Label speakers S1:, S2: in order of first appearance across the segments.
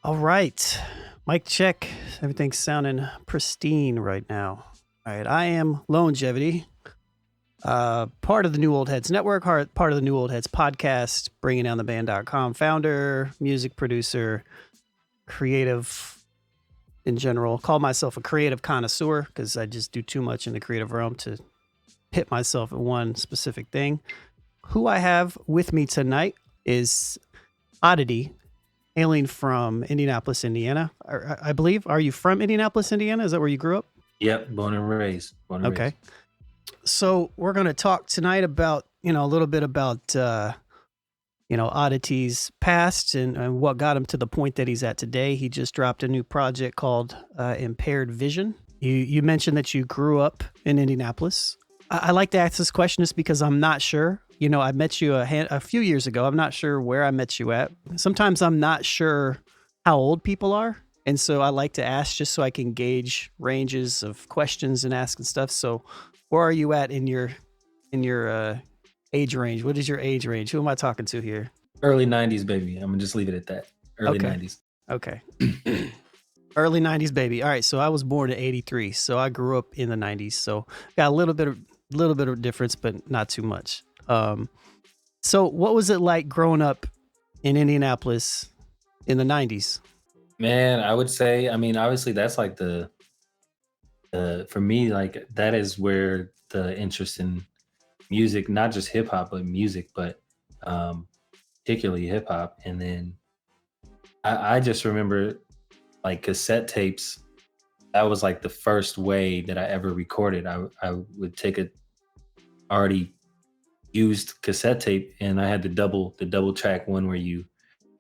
S1: All right. Mic check. Everything's sounding pristine right now. All right. I am Lonegeveity, part of the New Old Heads Network, part of the New Old Heads podcast, bringingdowntheband.com founder, music producer, creative in general. Call myself a creative connoisseur because I just do too much in the creative realm to hit myself at one specific thing. Who I have with me tonight is O.D.D.I.T.Y, hailing from Indianapolis, Indiana. I believe. Are you from Indianapolis, Indiana? Is that where you grew up?
S2: Yep, born and raised.
S1: Okay. So we're going to talk tonight about, a little bit about, O.D.D.I.T.Y's past and what got him to the point that he's at today. He just dropped a new project called Impaired Vision. You mentioned that you grew up in Indianapolis. I like to ask this question just because I'm not sure. I met you a few years ago. I'm not sure where I met you at. Sometimes I'm not sure how old people are. And so I like to ask just so I can gauge ranges of questions and ask and stuff. So where are you at in your age range? What is your age range? Who am I talking to here?
S2: Early 90s, baby. I'm going to just leave it at that. Early 90s.
S1: Okay. Early 90s, baby. All right. So I was born in 83. So I grew up in the 90s. So got a little bit of difference, but not too much. So what was it like growing up in Indianapolis in the 90s?
S2: Man, I would say, obviously that's like for me, like that is where the interest in music, not just hip hop, but music, but particularly hip hop. And then I just remember like cassette tapes. That was like the first way that I ever recorded. I would take a already used cassette tape, and I had the double track one where you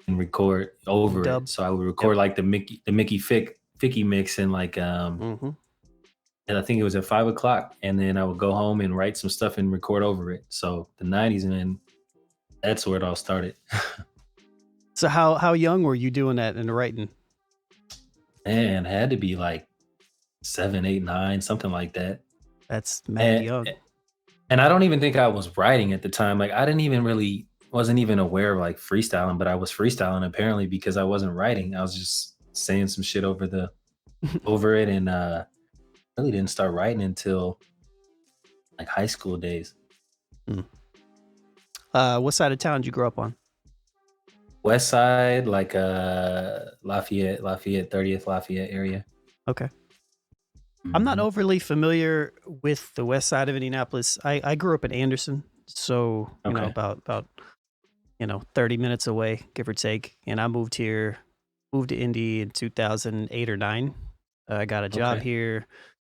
S2: can record over it. So I would record like the Mickey Ficky mix and like and I think it was at 5 o'clock, and then I would go home and write some stuff and record over it. So the 90s, man, that's where it all started.
S1: So how young were you doing that and writing?
S2: Man, had to be like 7, 8, 9, something like that.
S1: That's mad young.
S2: And I don't even think I was writing at the time. Like I wasn't even aware of like freestyling, but I was freestyling apparently because I wasn't writing. I was just saying some shit over it, and really didn't start writing until like high school days.
S1: What side of town did you grow up on?
S2: West side, like Lafayette, 30th Lafayette area.
S1: Okay. I'm not overly familiar with the west side of Indianapolis. I grew up in Anderson, so about 30 minutes away, give or take. And I moved to Indy in 2008 or 9. I got a job here,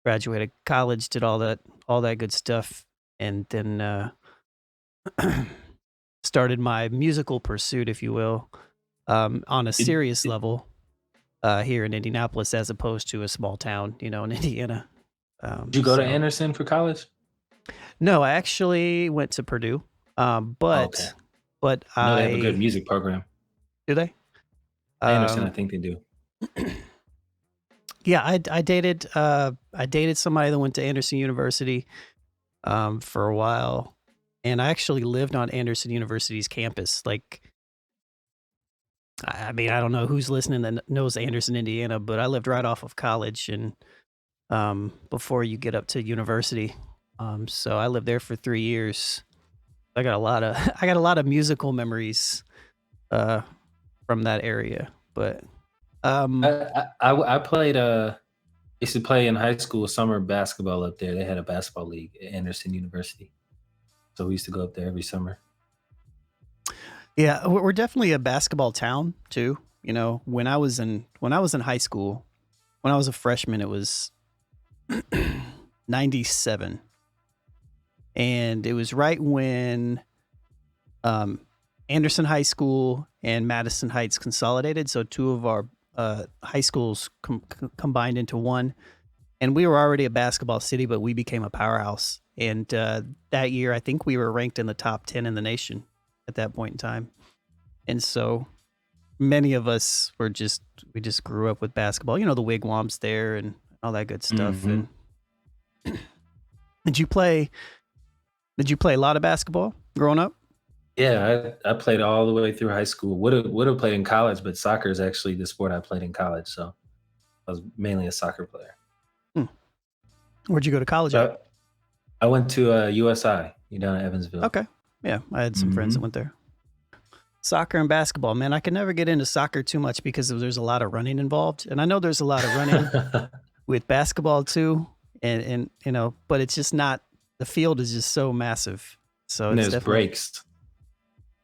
S1: graduated college, did all that good stuff, and then started my musical pursuit, if you will, on a serious level. Here in Indianapolis, as opposed to a small town, in Indiana.
S2: Did you go to Anderson for college?
S1: No, I actually went to Purdue, but
S2: they have a good music program.
S1: Do they?
S2: Anderson, I think they do.
S1: Yeah, I dated somebody that went to Anderson University for a while, and I actually lived on Anderson University's campus, like. I don't know who's listening that knows Anderson, Indiana, but I lived right off of college and before you get up to university. So I lived there for 3 years. I got a lot of musical memories from that area. But
S2: I played used to play in high school summer basketball up there. They had a basketball league at Anderson University. So we used to go up there every summer.
S1: Yeah, we're definitely a basketball town too. When I was in high school, when I was a freshman, it was 97, and it was right when Anderson High School and Madison Heights consolidated. So two of our high schools combined into one, and we were already a basketball city, but we became a powerhouse. And that year, I think we were ranked in the top 10 in the nation at that point in time. And so many of us we just grew up with basketball, the wigwams there and all that good stuff. And did you play a lot of basketball growing up?
S2: Yeah, I played all the way through high school. Would have played in college, but soccer is actually the sport I played in college. So I was mainly a soccer player.
S1: Hmm. Where'd you go to college at?
S2: So I went to USI, down in Evansville.
S1: Okay. Yeah, I had some friends that
S2: Hmm.
S1: went there. Soccer and basketball, man. I can never get into soccer too much because there's a lot of running involved, and I know there's a lot of running with basketball too, and but it's just not. The field is just so massive, so
S2: And
S1: it's
S2: there's
S1: definitely.
S2: breaks.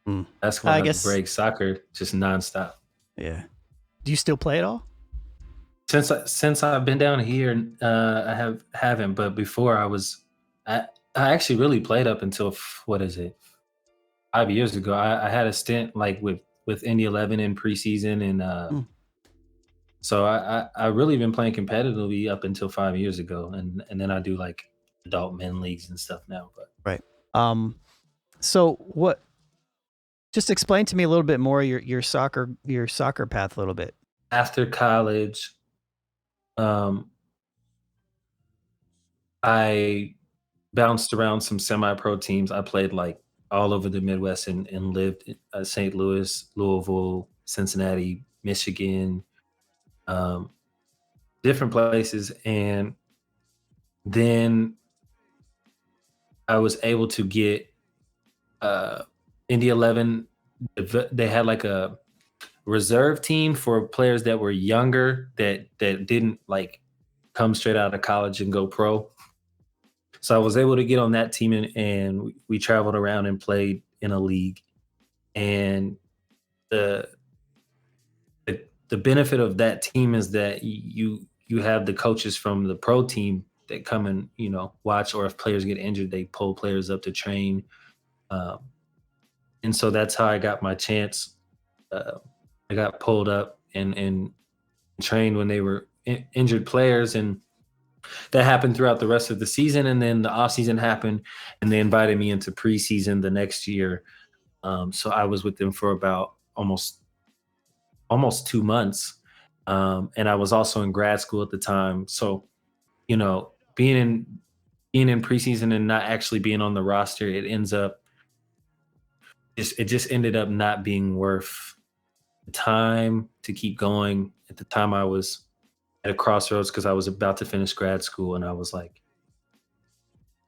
S1: Hmm.
S2: Basketball
S1: I
S2: has
S1: guess.
S2: breaks. Soccer just nonstop.
S1: Yeah. Do you still play at all?
S2: Since I've been down here, I haven't. But before I I actually really played up until what is it, 5 years ago. I had a stint like with Indy 11 in preseason, and
S1: Hmm.
S2: so I really been playing competitively up until 5 years ago, and then I do like adult men leagues and stuff now. But
S1: Right. So what? Just explain to me a little bit more your soccer path a little bit.
S2: after college, um, I bounced around some semi-pro teams. I played like all over the Midwest and lived in St. Louis, Louisville, Cincinnati, Michigan, um, different places. And then I was able to get uh, Indy 11. They had like a reserve team for players that were younger that didn't like come straight out of college and go pro. So I was able to get on that team, and we traveled around and played in a league. And the the benefit of that team is that you have the coaches from the pro team that come and watch, or if players get injured, they pull players up to train. Um, and so that's how I got my chance. Uh, I got pulled up and trained when they were injured players, and that happened throughout the rest of the season. And then the off season happened, and they invited me into preseason the next year. So I was with them for about almost 2 months. And I was also in grad school at the time. So, being in preseason and not actually being on the roster, it just ended up not being worth the time to keep going. At the time I was at a crossroads because I was about to finish grad school, and I was like,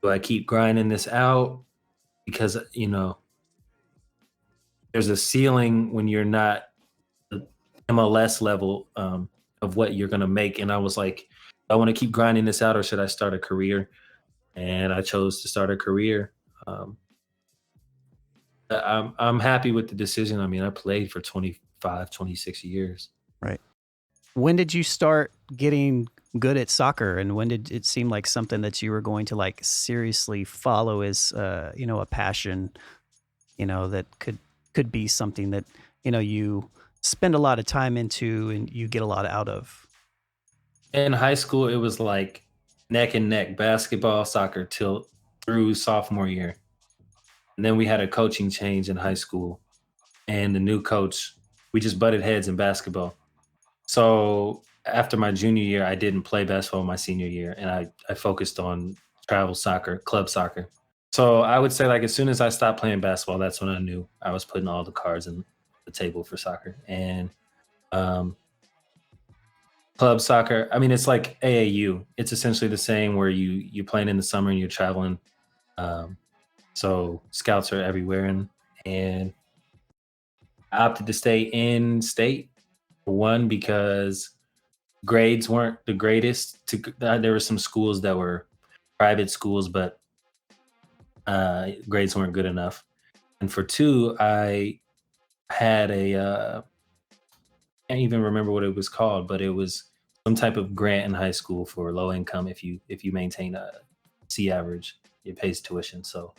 S2: do I keep grinding this out? Because, there's a ceiling when you're not the MLS level, of what you're gonna make. And I was like, I want to keep grinding this out, or should I start a career? And I chose to start a career. Um, I'm happy with the decision. I mean, I played for 25, 26 years.
S1: Right. When did you start getting good at soccer, and when did it seem like something that you were going to like seriously follow as a passion, that could be something that, you spend a lot of time into and you get a lot out of?
S2: In high school, it was like neck and neck, basketball, soccer till through sophomore year. And then we had a coaching change in high school, and the new coach, we just butted heads in basketball. So after my junior year, I didn't play basketball my senior year, and I focused on travel soccer, club soccer. So I would say, like, as soon as I stopped playing basketball, that's when I knew I was putting all the cards in the table for soccer. And um, club soccer, I mean, it's like AAU. It's essentially the same, where you playing in the summer and you're traveling. Um, so scouts are everywhere, and I opted to stay in state. One, because grades weren't the greatest. There were some schools that were private schools, but grades weren't good enough. And for two, I had can't even remember what it was called, but it was some type of grant in high school for low income. If you maintain a C average, it pays tuition. So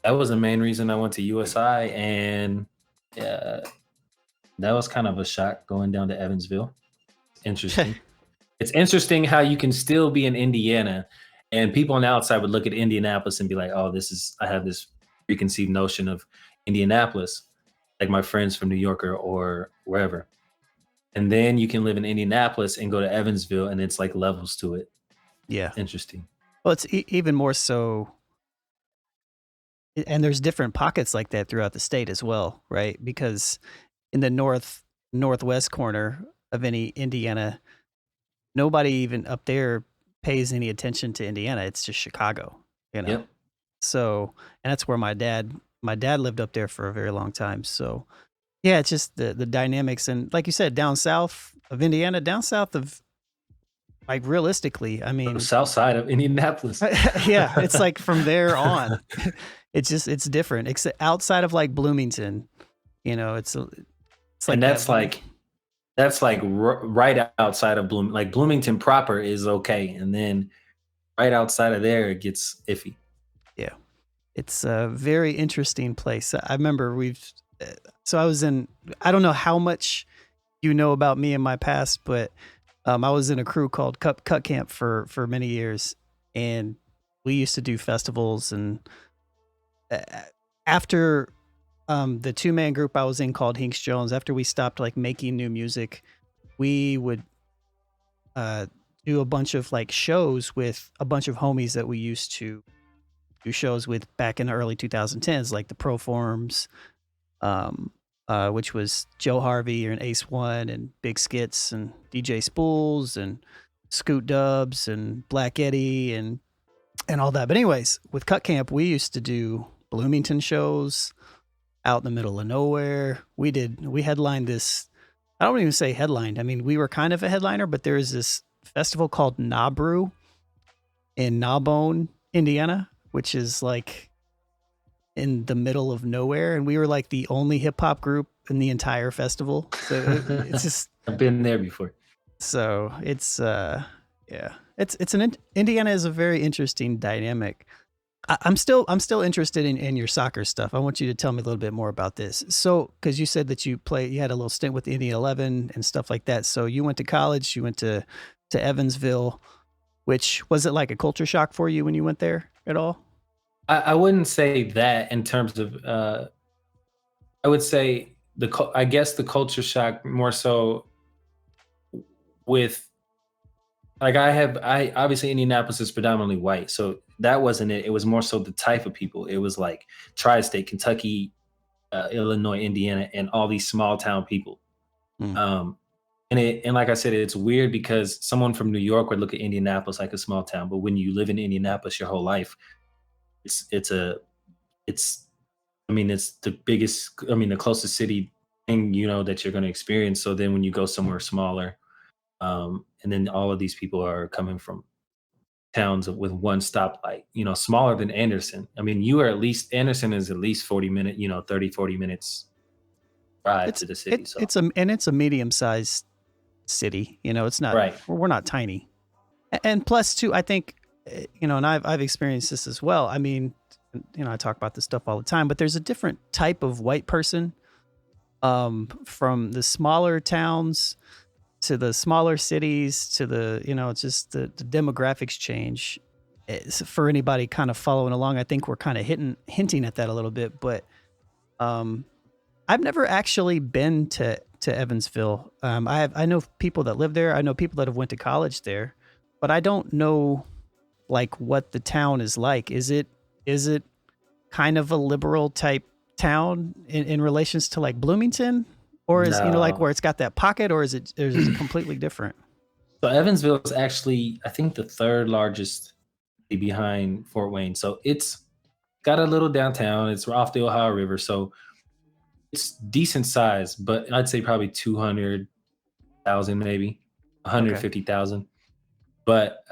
S2: that was the main reason I went to USI, and uh, that was kind of a shock going down to Evansville. Interesting. It's interesting how you can still be in Indiana, and people on the outside would look at Indianapolis and be like, "Oh, I have this preconceived notion of Indianapolis, like my friends from New York or wherever." And then you can live in Indianapolis and go to Evansville, and it's like levels to it.
S1: Yeah.
S2: Interesting.
S1: Well, it's even more so. and there's different pockets like that throughout the state as well, right? Because in the northwest corner of any Indiana, nobody even up there pays any attention to Indiana. It's just Chicago, you know.
S2: Yep.
S1: So, and that's where my dad lived up there for a very long time. So, yeah, it's just the dynamics, and like you said, down south of Indiana, down south of, like, realistically, I
S2: The
S1: mean,
S2: south side of Indianapolis.
S1: yeah, it's like from there on, it's different. Except outside of like Bloomington, you know, it's like
S2: And
S1: that.
S2: that's like right outside of like Bloomington proper is okay, and then right outside of there it gets iffy.
S1: Yeah, it's a very interesting place. I remember so I was in, I don't know how much you know about me and my past, but I was in a crew called Cut Camp for many years, and we used to do festivals. And after the 2-man group I was in called Hinks Jones, after we stopped like making new music, we would do a bunch of like shows with a bunch of homies that we used to do shows with back in the early 2010s, like the Proforms, which was Joe Harvey and Ace One and Big Skits and DJ Spools and Scoot Dubs and Black Eddie and all that. But anyways, with Cut Camp, we used to do Bloomington shows out in the middle of nowhere. We headlined this. I don't even say headlined. I mean, we were kind of a headliner, but there is this festival called Nabru in Narbonne, Indiana, which is like in the middle of nowhere, and we were like the only hip hop group in the entire festival. So it's just,
S2: I've been there before.
S1: So it's yeah, Indiana is a very interesting dynamic. I'm still interested in your soccer stuff. I want you to tell me a little bit more about this. So, because you said that you had a little stint with the Indiana 11 and stuff like that. So you went to college, you went to Evansville, which was it like a culture shock for you when you went there at all?
S2: I wouldn't say that in terms of. I would say I guess the culture shock more so with, like, I obviously Indianapolis is predominantly white, so that wasn't it. It was more so the type of people. It was like tri-state, Kentucky, Illinois, Indiana, and all these small town people.
S1: Mm.
S2: And like I said, it's weird because someone from New York would look at Indianapolis like a small town, but when you live in Indianapolis your whole life, it's I mean, it's the biggest, I mean, the closest city thing, that you're going to experience. So then when you go somewhere smaller, and then all of these people are coming from towns with one stoplight, smaller than Anderson. I mean, Anderson is at least 40 minutes, 30, 40 minutes drive to the city.
S1: It's a medium-sized city. It's not,
S2: right.
S1: We're not tiny. And plus too, I think, and I've experienced this as well. I mean, I talk about this stuff all the time, but there's a different type of white person from the smaller towns to the smaller cities to the, it's just the demographics change. For anybody kind of following along, I think we're kind of hinting at that a little bit, but I've never actually been to Evansville. I know people that live there. I know people that have went to college there, but I don't know like what the town is like. Is it kind of a liberal type town in relations to like Bloomington, or is like where it's got that pocket, or is it completely different?
S2: So Evansville is actually, I think, the third largest behind Fort Wayne. So it's got a little downtown. It's off the Ohio River, so it's decent size, but I'd say probably 200,000, maybe 150,000. Okay. But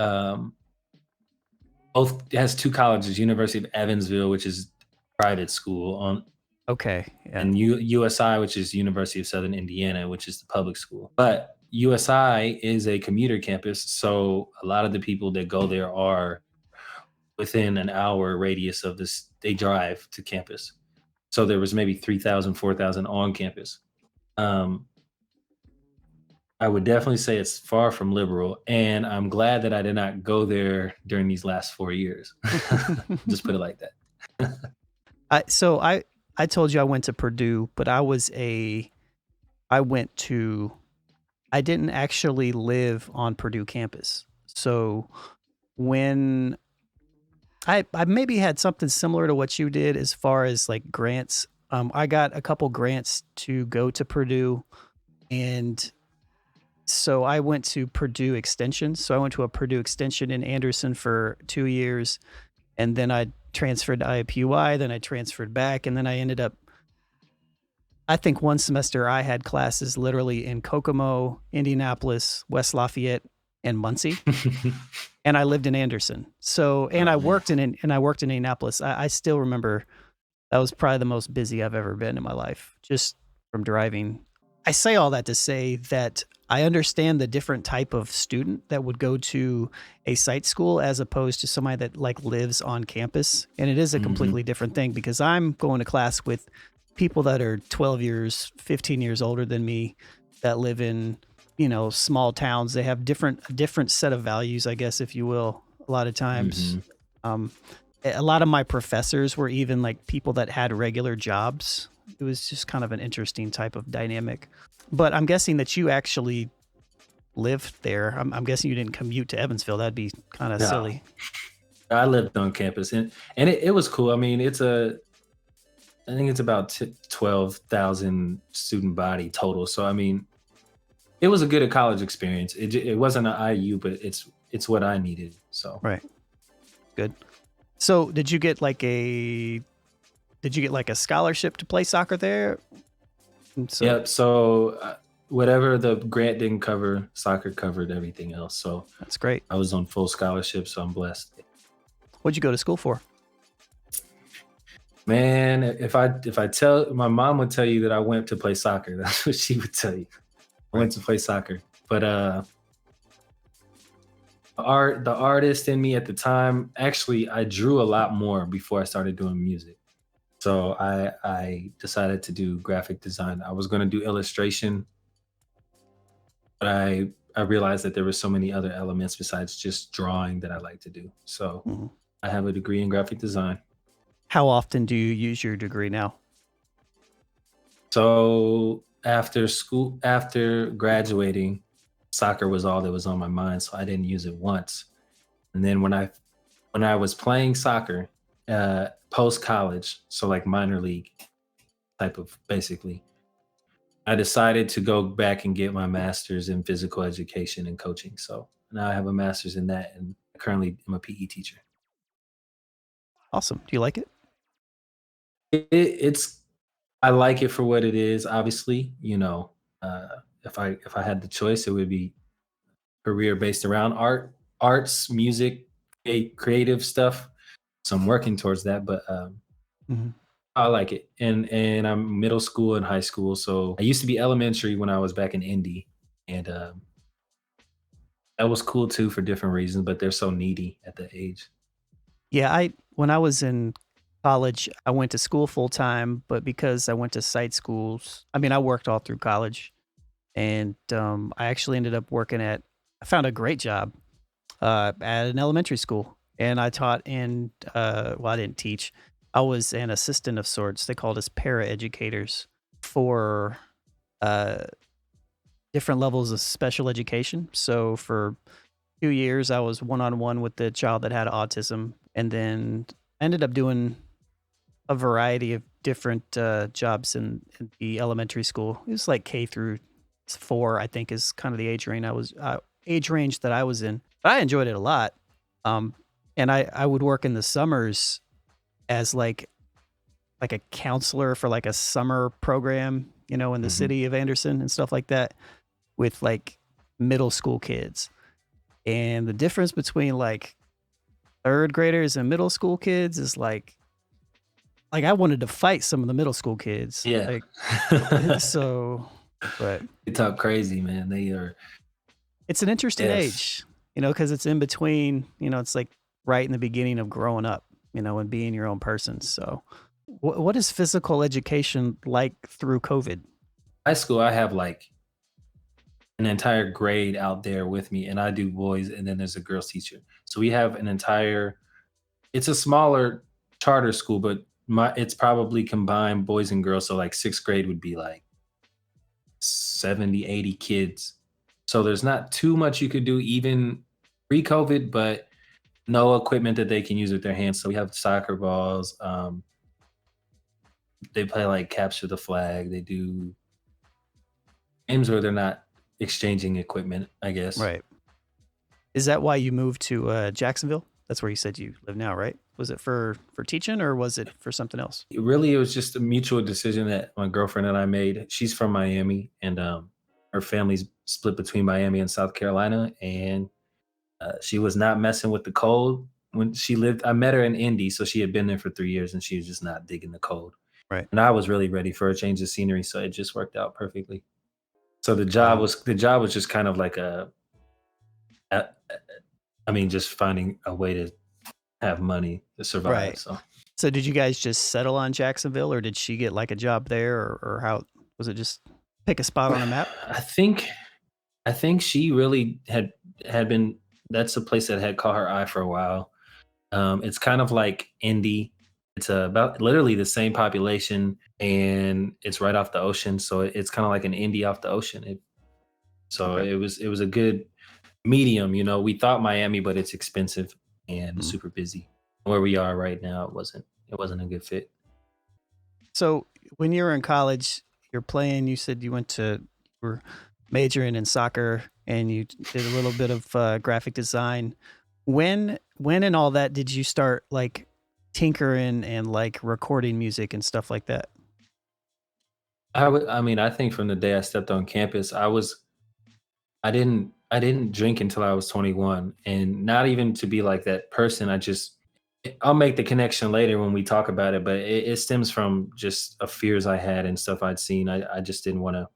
S2: it has two colleges: University of Evansville, which is private school,
S1: yeah.
S2: And USI, which is University of Southern Indiana, which is the public school. But USI is a commuter campus, so a lot of the people that go there are within an hour radius of this. They drive to campus. So there was maybe 3,000, 4,000 on campus. I would definitely say it's far from liberal, and I'm glad that I did not go there during these last 4 years. Just put it like that.
S1: So I told you I went to Purdue, but I didn't actually live on Purdue campus. So when I maybe had something similar to what you did as far as like grants. I got a couple grants to go to Purdue, and so I went to Purdue Extension. So I went to a Purdue Extension in Anderson for 2 years, and then I transferred to IUPUI, then I transferred back, and then I ended up, I think one semester I had classes literally in Kokomo, Indianapolis, West Lafayette, and Muncie. And I lived in Anderson. So, and I worked in Indianapolis. I still remember that was probably the most busy I've ever been in my life, just from driving. I say all that to say that I understand the different type of student that would go to a site school as opposed to somebody that like lives on campus. And it is a completely different thing because I'm going to class with people that are 12 years, 15 years older than me that live in, you know, small towns. They have a different set of values, I guess, if you will, a lot of times. A lot of my professors were even like people that had regular jobs. It was just kind of an interesting type of dynamic. But I'm guessing that you actually lived there. I'm guessing you didn't commute to Evansville. That'd be kind of silly.
S2: I lived on campus, and it was cool. I mean, I think it's about 12,000 student body total. So I mean, it was a good college experience. It wasn't an IU, but it's what I needed. So
S1: right, good. So did you get like a scholarship to play soccer there?
S2: So, yep. So whatever the grant didn't cover, soccer covered everything else. So
S1: that's great.
S2: I was on full scholarship, so I'm blessed.
S1: What'd you go to school for?
S2: Man, if I tell, my mom would tell you that I went to play soccer. That's what she would tell you. I went to play soccer, but the artist in me at the time, actually, I drew a lot more before I started doing music. So I decided to do graphic design. I was going to do illustration, but I realized that there were so many other elements besides just drawing that I like to do. So I have a degree in graphic design.
S1: How often do you use your degree now?
S2: So after school, after graduating, soccer was all that was on my mind, so I didn't use it once. And then when I was playing soccer, post college, so like minor league type of basically, I decided to go back and get my master's in physical education and coaching. So now I have a master's in that, and currently I'm a PE teacher.
S1: Awesome. Do you like it?
S2: It's I like it for what it is. Obviously, you know, if I had the choice, it would be career based around arts, music, creative stuff. So I'm working towards that, but I like it. And I'm middle school and high school. So I used to be elementary when I was back in Indy, and that was cool too for different reasons. But they're so needy at the age.
S1: Yeah, when I was in college, I went to school full time, but because I went to site schools, I mean, I worked all through college, and I actually ended up I found a great job at an elementary school, and I taught in, well, I didn't teach. I was an assistant of sorts. They called us para-educators for different levels of special education. So for 2 years, I was one-on-one with the child that had autism, and then I ended up doing a variety of different jobs in the elementary school. It was like K through 4, I think, is kind of the age range that I was in. But I enjoyed it a lot. And I would work in the summers as like a counselor for like a summer program, you know, in the city of Anderson and stuff like that, with like middle school kids. And the difference between like third graders and middle school kids is like I wanted to fight some of the middle school kids.
S2: Yeah.
S1: So, but
S2: they talk crazy, man.
S1: It's an interesting age, you know, because it's in between, you know, it's like right in the beginning of growing up, you know, and being your own person. So what is physical education like through COVID?
S2: High school, I have like an entire grade out there with me, and I do boys, and then there's a girls teacher. So we have it's a smaller charter school, but it's probably combined boys and girls. So like 6th grade would be like 70, 80 kids. So there's not too much you could do even pre-COVID, but no equipment that they can use with their hands. So we have soccer balls. They play like capture the flag. They do games where they're not exchanging equipment, I guess.
S1: Right. Is that why you moved to Jacksonville? That's where you said you live now, right? Was it for teaching or was it for something else?
S2: It was just a mutual decision that my girlfriend and I made. She's from Miami, and her family's split between Miami and South Carolina, and she was not messing with the cold when she lived. I met her in Indy, so she had been there for 3 years, and she was just not digging the cold.
S1: Right.
S2: And I was really ready for a change of scenery, so it just worked out perfectly. So
S1: Wow.
S2: the job was just kind of like a I mean, just finding a way to have money to survive.
S1: Right.
S2: So
S1: So did you guys just settle on Jacksonville, or did she get like a job there, or how was it? Just pick a spot on a map?
S2: I think she really had been. That's a place that had caught her eye for a while. It's kind of like Indy. It's about literally the same population, and it's right off the ocean. So it's kind of like an Indy off the ocean. So
S1: Okay.
S2: it was a good medium. You know, we thought Miami, but it's expensive and
S1: Mm.
S2: super busy. Where we are right now, it wasn't a good fit.
S1: So when you were in college, you're playing. You said you were majoring in soccer, and you did a little bit of graphic design. When and all that did you start like tinkering and like recording music and stuff like that?
S2: I mean, I think from the day I stepped on campus, I didn't drink until I was 21, and not even to be like that person. I'll make the connection later when we talk about it, but it stems from just a fears I had and stuff I'd seen. I just didn't want to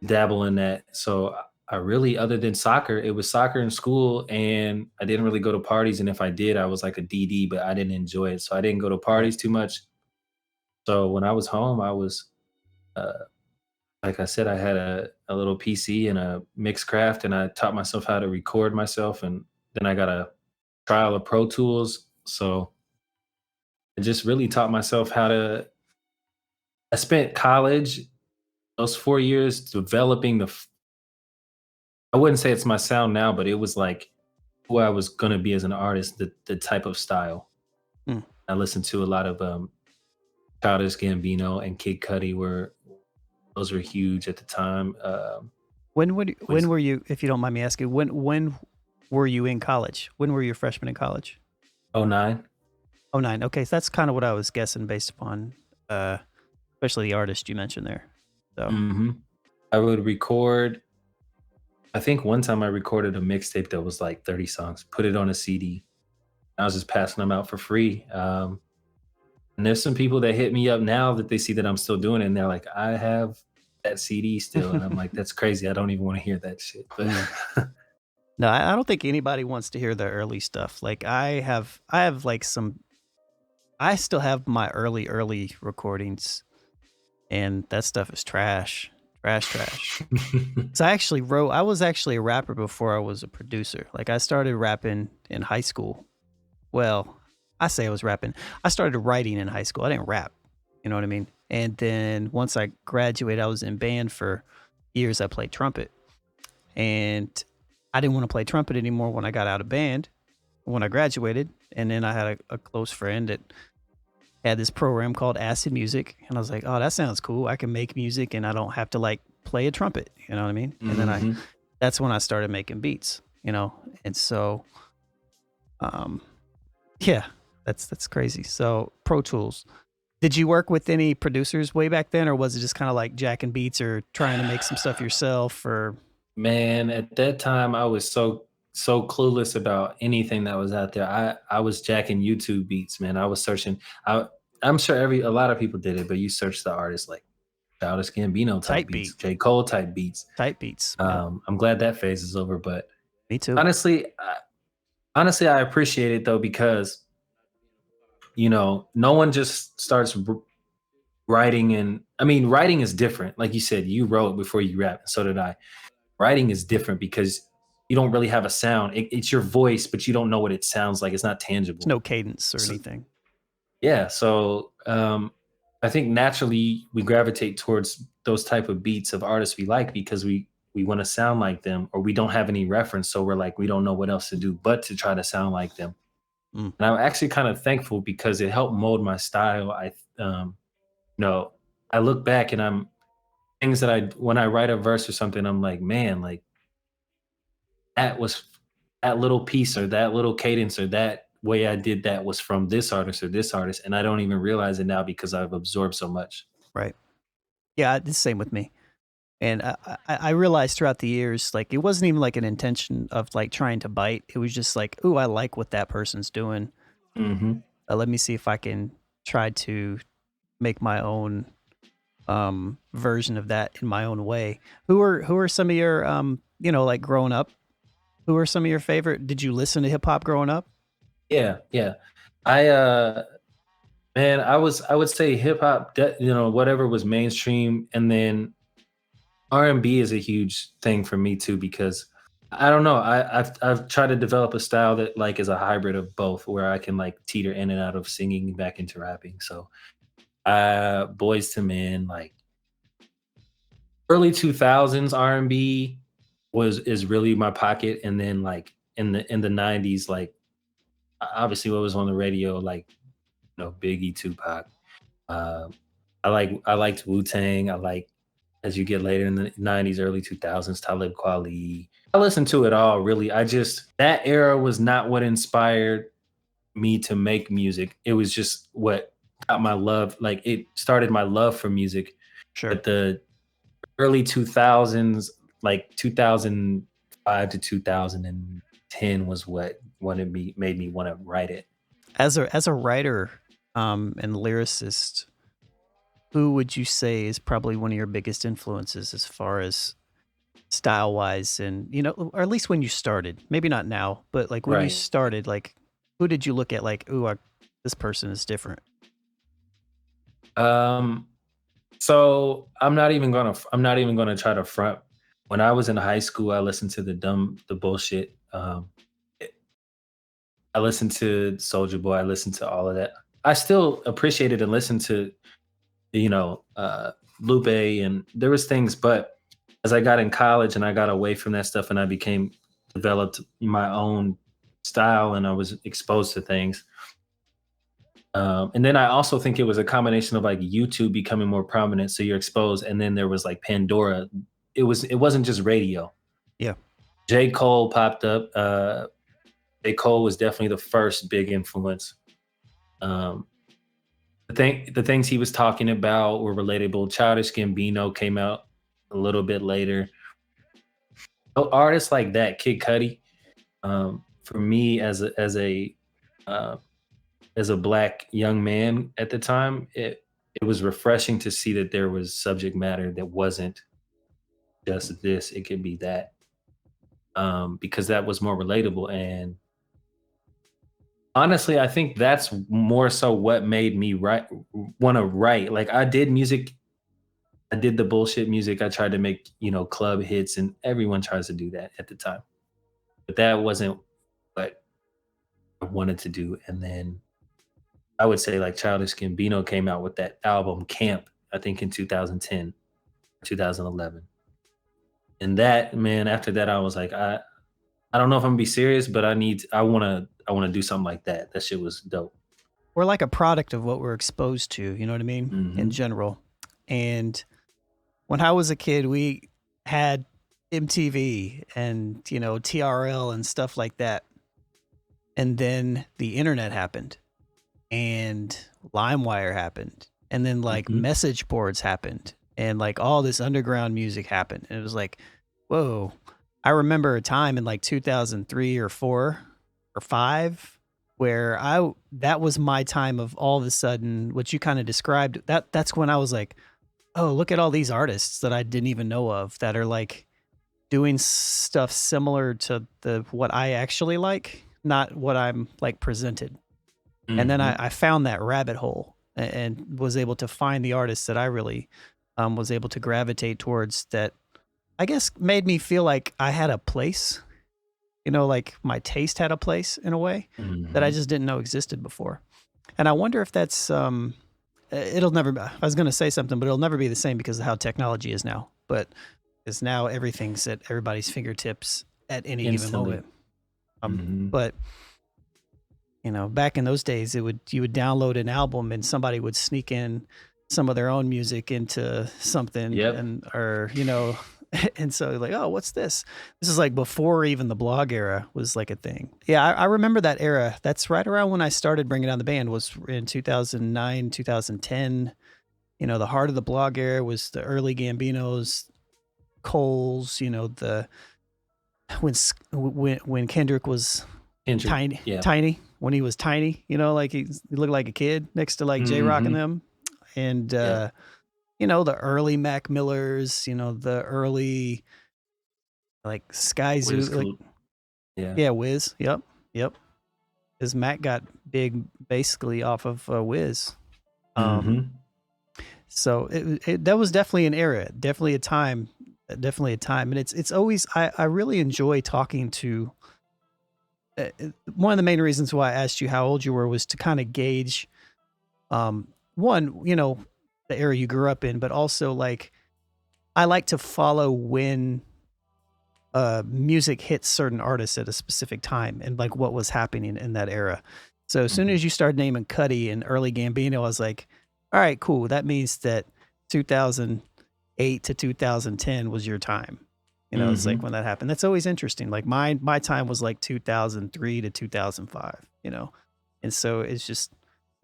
S2: dabble in that. So I really, other than soccer, it was soccer in school, and I didn't really go to parties. And if I did, I was like a DD, but I didn't enjoy it. So I didn't go to
S1: Right.
S2: parties too much. So when I was home, I was, uh, like I said, I had a little PC and a mixed craft, and I taught myself how to record myself. And then I got a trial of Pro Tools. So I just really taught myself how to. I spent college, those 4 years developing I wouldn't say it's my sound now, but it was like who I was gonna be as an artist, the type of style.
S1: Mm.
S2: I listened to a lot of Childish Gambino and Kid Cudi were those were huge at the time.
S1: When
S2: Was
S1: were you, if you don't mind me asking, when were you in college? When were you a freshman in college?
S2: '09.
S1: Oh, nine. Okay, so that's kind of what I was guessing based upon, uh, especially the artist you mentioned there. So
S2: Hmm. I would record. I think one time I recorded a mixtape that was like 30 songs, put it on a CD. I was just passing them out for free. And there's some people that hit me up now that they see that I'm still doing it, and they're like, "I have that CD still," and I'm like, "That's crazy. I don't even want to hear that shit." But
S1: Mm. No, I don't think anybody wants to hear the early stuff. Like I have like some. I still have my early recordings, and that stuff is trash, trash. So I was actually a rapper before I was a producer. Like I started rapping in high school. Well, I say I was rapping. I started writing in high school. I didn't rap. You know what I mean? And then once I graduated, I was in band for years. I played trumpet. And I didn't want to play trumpet anymore when I got out of band, when I graduated. And then I had a close friend that had this program called Acid Music. And I was like, oh, that sounds cool. I can make music and I don't have to like play a trumpet. You know what I mean? And then
S2: Mhm.
S1: that's when I started making beats, you know? And so, um, yeah, that's crazy. So Pro Tools. Did you work with any producers way back then, or was it just kind of like jacking beats or trying to make some stuff yourself? Or
S2: Man, at that time, I was so clueless about anything that was out there. I was jacking YouTube beats, man. I was searching. I'm sure a lot of people did it, but you search the artists like Childish Gambino type
S1: type
S2: beats,
S1: beat,
S2: J. Cole type beats.
S1: type beats? Yeah,
S2: I'm glad that phase is over, but
S1: me too.
S2: honestly, I appreciate it though because no one just starts writing, and I mean, writing is different. Like you said, you wrote before you rap, and so did I. Writing is different because you don't really have a sound. It's your voice, but you don't know what it sounds like. It's not
S1: There's
S2: tangible.
S1: no cadence or
S2: So,
S1: anything.
S2: yeah, so I think naturally we gravitate towards those type of beats of artists we like because we we want to sound like them, or we don't have any reference, so we're like we don't know what else to do but to try to sound like them.
S1: Mm.
S2: And I'm actually kind of thankful because it helped mold my style. You know, I look back and I'm things that I when I write a verse or something, I'm like, man, like that was that little piece or that little cadence or that way I did that was from this artist or this artist, and I don't even realize it now because I've absorbed so much.
S1: Right. Yeah, it's the same with me. And I realized throughout the years, like, it wasn't even like an intention of like trying to bite. It was just like, ooh, I like what that person's doing.
S2: Hmm.
S1: Let me see if I can try to make my own version of that in my own way. Who are some of your like growing up? Who are some of your favorite? Did you listen to hip hop growing up?
S2: Yeah, yeah. I man, I would say hip hop, whatever was mainstream, and then R&B is a huge thing for me too because I don't know. I've tried to develop a style that like is a hybrid of both, where I can like teeter in and out of singing back into rapping. So, Boys to Men, like early 2000s R&B was is really my pocket, and then like in the 90s, like obviously what was on the radio, like Biggie, Tupac. Uh, I liked Wu Tang. I like as you get later in the 90s, early 2000s, Talib Kweli. I listened to it all really. I just that era was not what inspired me to make music. It was just what got my love. Like it started my love for music.
S1: Sure.
S2: But the early 2000s, like 2005 to 2010 was what wanted me made me want to write it.
S1: As a writer and lyricist, who would you say is probably one of your biggest influences as far as style wise, and or at least when you started, maybe not now, but like when you
S2: Right.
S1: started, like who did you look at like, ooh, this person is different?
S2: Um so I'm not even gonna try to front. When I was in high school, I listened to the bullshit. I listened to Soldier Boy. I listened to all of that. I still appreciated and listened to Lupe, and there was things, but as I got in college and I got away from that stuff and I became developed my own style and I was exposed to things. And then I also think it was a combination of like YouTube becoming more prominent, so you're exposed, and then there was like Pandora. It wasn't just radio.
S1: Yeah.
S2: J. Cole popped up. J. Cole was definitely the first big influence. Um, the things he was talking about were relatable. Childish Gambino came out a little bit later. Artists like that, Kid Cudi, for me uh, as a black young man at the time, it was refreshing to see that there was subject matter that wasn't just this; it could be that, because that was more relatable. And honestly, I think that's more so what made me want to write. Like I did music, I did the bullshit music. I tried to make club hits, and everyone tries to do that at the time, but that wasn't what I wanted to do. And then I would say like Childish Gambino came out with that album Camp, I think in 2010, 2011. And that, man, after that I was like, I don't know if I'm gonna be serious, but I wanna do something like that. That shit was dope.
S1: We're like a product of what we're exposed to, you know what I mean, in
S2: Hmm.
S1: general. And when I was a kid, we had MTV and TRL and stuff like that. And then the internet happened, and LimeWire happened, and then like
S2: Hmm.
S1: message boards happened, and like all this underground music happened. And it was like, whoa. I remember a time in like 2003 or 4 or 5 where that was my time of all of a sudden what you kind of described. That's when I was like, oh, look at all these artists that I didn't even know of that are like doing stuff similar to the what I actually like, not what I'm like presented. And then
S2: Hmm.
S1: I found that rabbit hole and was able to find the artists that I really was able to gravitate towards, that I guess made me feel like I had a place, like my taste had a place in a way that I
S2: Hmm.
S1: just didn't know existed before. And I wonder if that's, it'll never, I was going to say something, but it'll never be the same because of how technology is now. But because now everything's at everybody's fingertips at any given
S2: Instantly.
S1: moment. But you know, back in those days, you would download an album and somebody would sneak in some of their own music into something,
S2: Yep.
S1: and or you know, and so like, oh, what's this? This is like before even the blog era was like a thing. Yeah, I remember that era. That's right around when I started bringing down the band. Was in 2009, 2010. You know, the heart of the blog era was the early Gambinos, Coles. You know, the when Kendrick was tiny,
S2: Yeah.
S1: tiny when he was tiny. You know, like he looked like a kid next to like J Rock and them, and you know, the early Mac Millers. You know, the early like Sky Zoo,
S2: Wiz
S1: like
S2: Khal- yeah.
S1: yeah, Wiz. Yep. Because Mac got big basically off of Wiz. So that was definitely an era, definitely a time, and it's always I really enjoy talking to. One of the main reasons why I asked you how old you were was to kind of gauge, one, you know, the era you grew up in, but also like I like to follow when music hits certain artists at a specific time and like what was happening in that era. So as soon as you started naming Cudi and early Gambino, I was like, all right, cool. That means that 2008 to 2010 was your time. You know, it's like when that happened. That's always interesting. Like my time was like 2003 to 2005, you know? And so it's just,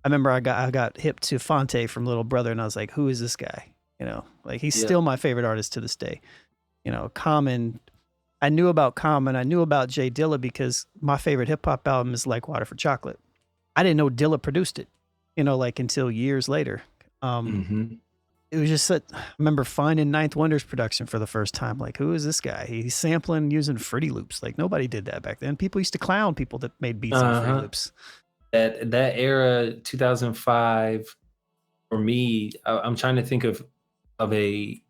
S1: I remember I got hip to Fonte from Little Brother, and I was like, who is this guy? You know, like he's still my favorite artist to this day. You know, Common, I knew about Common, I knew about J Dilla because my favorite hip hop album is Like Water for Chocolate. I didn't know Dilla produced it, you know, like until years later. It was just that I remember finding Ninth Wonder's production for the first time. Like, who is this guy? He's sampling using Fruity Loops. Like nobody did that back then. People used to clown people that made beats on Fruity Loops.
S2: That era, 2005, for me, I'm trying to think of a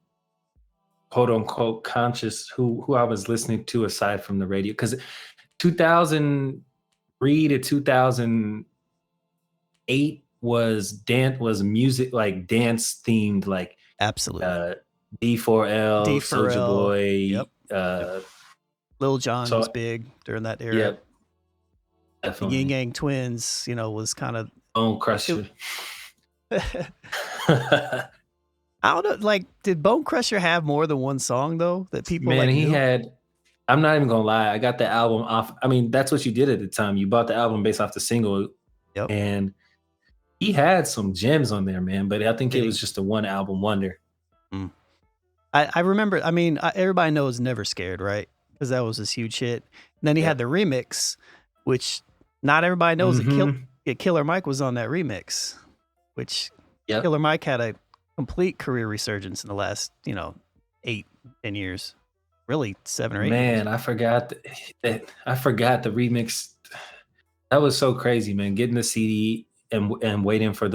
S2: quote unquote conscious who I was listening to aside from the radio, because 2003 to 2008 was music, like dance themed, like
S1: absolutely
S2: D4L, Soulja Boy,
S1: Lil Jon was big during that era.
S2: Yep,
S1: the
S2: definitely.
S1: Yin Yang Twins, you know, was kind of
S2: Bone Crusher.
S1: I don't know, like, did Bone Crusher have more than one song though that people
S2: Man,
S1: like
S2: he
S1: knew?
S2: had. I'm not even gonna lie. I got the album off. I mean, that's what you did at the time. You bought the album based off the single, and he had some gems on there, man. But I think it was just a one album wonder.
S1: I remember. I mean, everybody knows "Never Scared," right? Because that was this huge hit. And then he had the remix, which not everybody knows that Killer Mike was on that remix. Which Killer Mike had a complete career resurgence in the last, 8-10 years. Really 7 or 8 years.
S2: Man, I forgot that. I forgot the remix. That was so crazy, man. Getting the CD and waiting for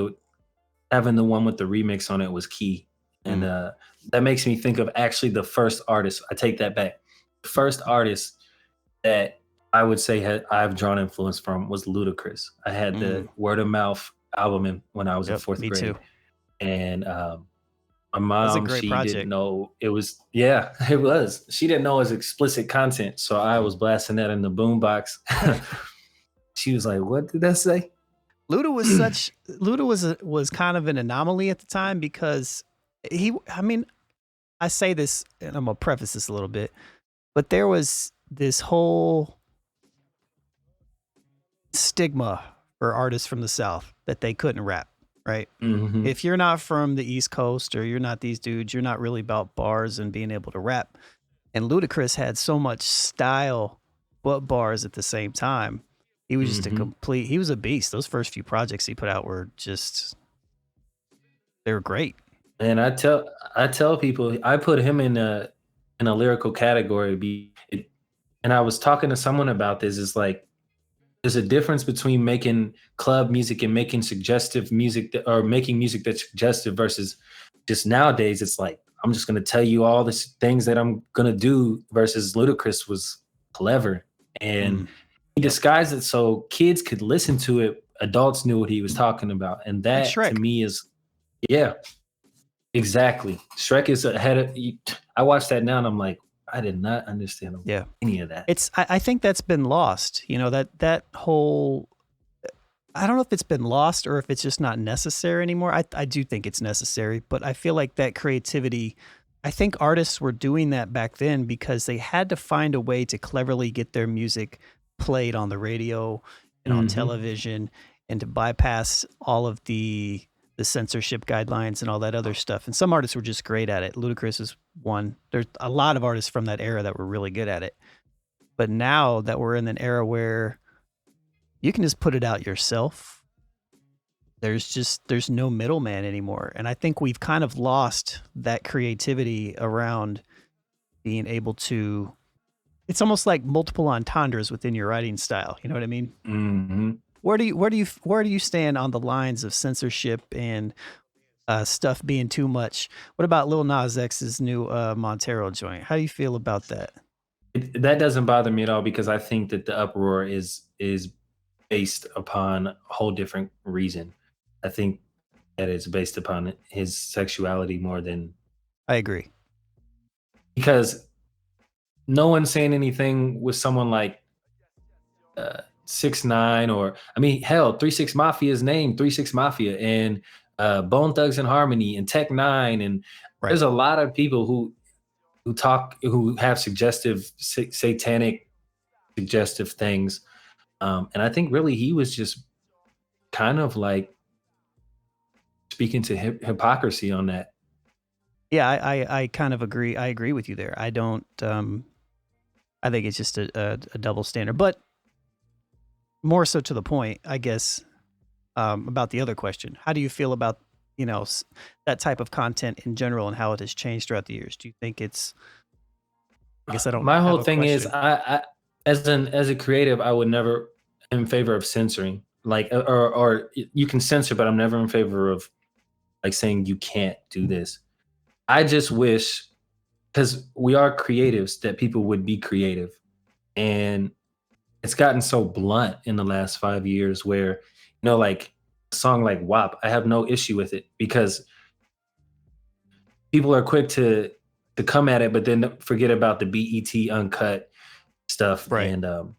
S2: having the one with the remix on it was key. And that makes me think of actually the first artist. I take that back. The first artist that I would say I've drawn influence from was Ludacris. I had the Word of Mouth album when I was in 4th grade.
S1: Too.
S2: And my mom, she didn't know it was, it was. She didn't know it was explicit content. So I was blasting that in the boombox. She was like, what did that say?
S1: Luda was kind of an anomaly at the time because I say this, and I'm gonna preface this a little bit, but there was this whole stigma for artists from the South that they couldn't rap, right? If you're not from the East Coast or you're not these dudes, you're not really about bars and being able to rap. And Ludacris had so much style but bars at the same time. He was just he was a beast. Those first few projects he put out were they were great.
S2: And I tell people, I put him in a lyrical category. And I was talking to someone about this. It's like, there's a difference between making club music and making suggestive music or making music that's suggestive versus just nowadays. It's like, I'm just going to tell you all the things that I'm going to do versus Ludacris was clever. And he disguised it so kids could listen to it. Adults knew what he was talking about. And that to me is, Exactly. Shrek is ahead of. I watched that now, and I'm like, I did not understand
S1: Yeah.
S2: any of that.
S1: I think that's been lost. You know, that whole, I don't know if it's been lost or if it's just not necessary anymore. I do think it's necessary, but I feel like that creativity, I think artists were doing that back then because they had to find a way to cleverly get their music played on the radio and on television, and to bypass all of the censorship guidelines and all that other stuff. And some artists were just great at it. Ludacris is one. There's a lot of artists from that era that were really good at it. But now that we're in an era where you can just put it out yourself, there's no middleman anymore. And I think we've kind of lost that creativity around being able to, it's almost like multiple entendres within your writing style. You know what I mean?
S2: Mm-hmm.
S1: Where do you stand on the lines of censorship and stuff being too much? What about Lil Nas X's new Montero joint? How do you feel about that?
S2: That doesn't bother me at all because I think that the uproar is based upon a whole different reason. I think that it's based upon his sexuality more than,
S1: I agree.
S2: because no one's saying anything with someone like 6ix9ine, or I mean, hell, 3 6 Mafia's name, 3 6 Mafia, and Bone Thugs and Harmony, and Tech 9, and
S1: Right.
S2: there's a lot of people who who have suggestive, satanic, suggestive things, and I think really he was just kind of like speaking to hypocrisy on that.
S1: Yeah, I kind of agree. I agree with you there. I don't. I think it's just a double standard, but more so to the point, I guess, about the other question. How do you feel about, you know, that type of content in general and how it has changed throughout the years? Do you think it's? I guess I don't.
S2: My
S1: have
S2: whole
S1: a
S2: thing is,
S1: question.
S2: I as a creative, I would never in favor of censoring. Like, or you can censor, but I'm never in favor of like saying you can't do this. I just wish, because we are creatives, that people would be creative, and it's gotten so blunt in the last 5 years where, like a song like WAP, I have no issue with it because people are quick to come at it, but then forget about the BET uncut stuff.
S1: Right.
S2: And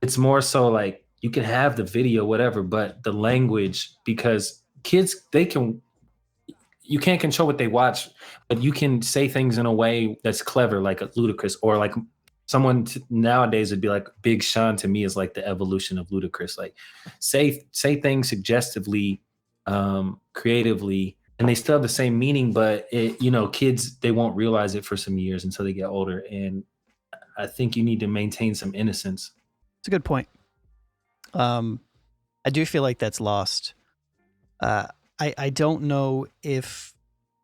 S2: it's more so like you can have the video, whatever, but the language, because kids, you can't control what they watch, but you can say things in a way that's clever, like a Ludacris, or like someone nowadays would be like Big Sean. To me is like the evolution of Ludacris. Like say things suggestively, creatively, and they still have the same meaning, but kids, they won't realize it for some years until they get older. And I think you need to maintain some innocence.
S1: It's a good point. I do feel like that's lost. I don't know if,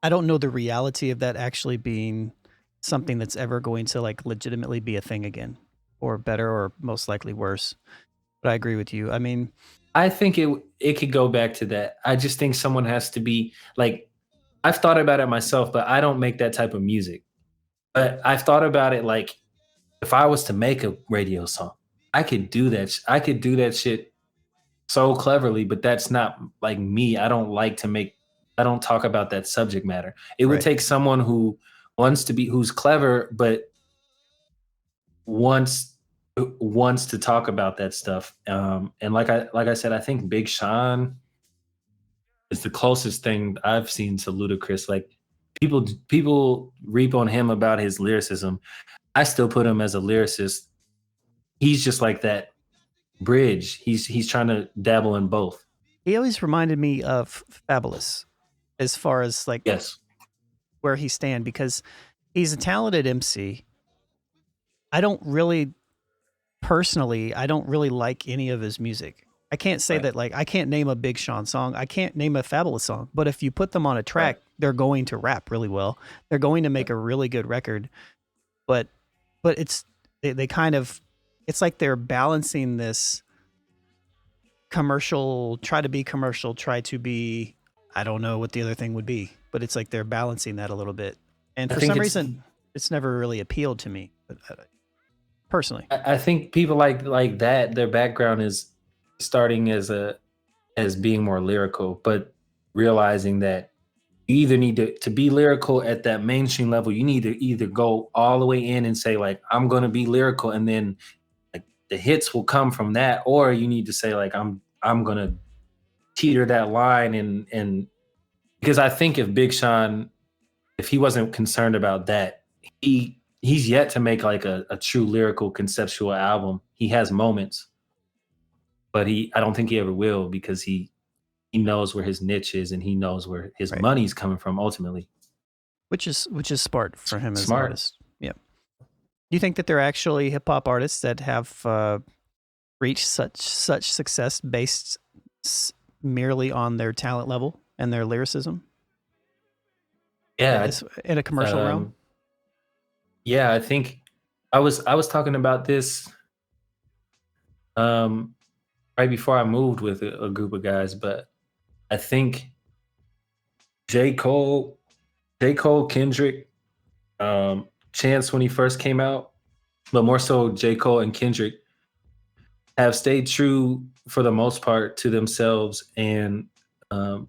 S1: I don't know the reality of that actually being something that's ever going to like legitimately be a thing again, or better, or most likely worse. But I agree with you. I mean,
S2: I think it could go back to that. I just think someone has to be like, I've thought about it myself, but I don't make that type of music. But I've thought about it like, if I was to make a radio song, I could do that. I could do that shit so cleverly, but that's not like me. I don't like to make, I don't talk about that subject matter. It would
S1: Right.
S2: take someone who wants to be, who's clever, but wants to talk about that stuff. And like I said, I think Big Sean is the closest thing I've seen to Ludacris. Like people reap on him about his lyricism. I still put him as a lyricist. He's just like that bridge. He's trying to dabble in both.
S1: He always reminded me of Fabulous as far as like
S2: Yes.
S1: where he stand, because he's a talented MC. I don't really personally, I don't really like any of his music. I can't say
S2: Right.
S1: that, like, I can't name a Big Sean song. I can't name a Fabulous song, but if you put them on a track,
S2: Right.
S1: they're going to rap really well. They're going to make a really good record. But they kind of, it's like they're balancing this commercial, try to be commercial, try to be, I don't know what the other thing would be, but it's like they're balancing that a little bit. And
S2: I
S1: for
S2: think
S1: some
S2: it's
S1: reason, it's never really appealed to me, but, personally.
S2: I think people like that, their background is starting as being more lyrical, but realizing that you either need to be lyrical at that mainstream level. You need to either go all the way in and say like, I'm going to be lyrical, and then like the hits will come from that, or you need to say like, I'm going to teeter that line, and because I think if Big Sean, if he wasn't concerned about that, he's yet to make like a true lyrical conceptual album. He has moments, but I don't think he ever will, because he knows where his niche is, and he knows where his money's coming from ultimately.
S1: Which is smart for him as an
S2: Smart.
S1: artist. Yeah. Do you think that there are actually hip hop artists that have reached such success based merely on their talent level and their lyricism?
S2: Yeah,
S1: in a commercial realm.
S2: Yeah, I think I was talking about this right before I moved with a group of guys, but I think J. Cole, Kendrick, Chance when he first came out, but more so J. Cole and Kendrick have stayed true for the most part to themselves, and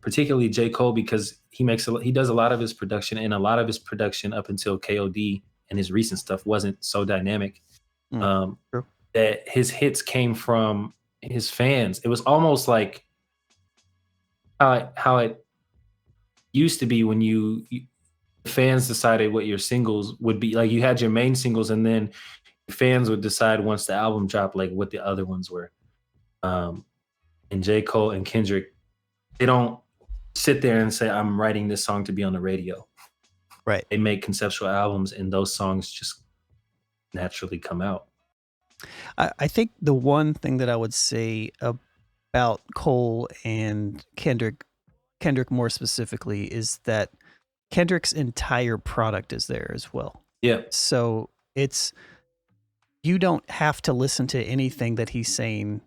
S2: particularly J. Cole, because he does a lot of his production, and a lot of his production up until KOD and his recent stuff wasn't so dynamic.
S1: True.
S2: That his hits came from his fans. It was almost like how it used to be when fans decided what your singles would be. Like you had your main singles, and then fans would decide once the album dropped like what the other ones were. And J. Cole and Kendrick, they don't sit there and say, I'm writing this song to be on the radio.
S1: Right.
S2: They make conceptual albums, and those songs just naturally come out.
S1: I think the one thing that I would say about Cole and Kendrick more specifically, is that Kendrick's entire product is there as well.
S2: Yeah.
S1: So you don't have to listen to anything that he's saying,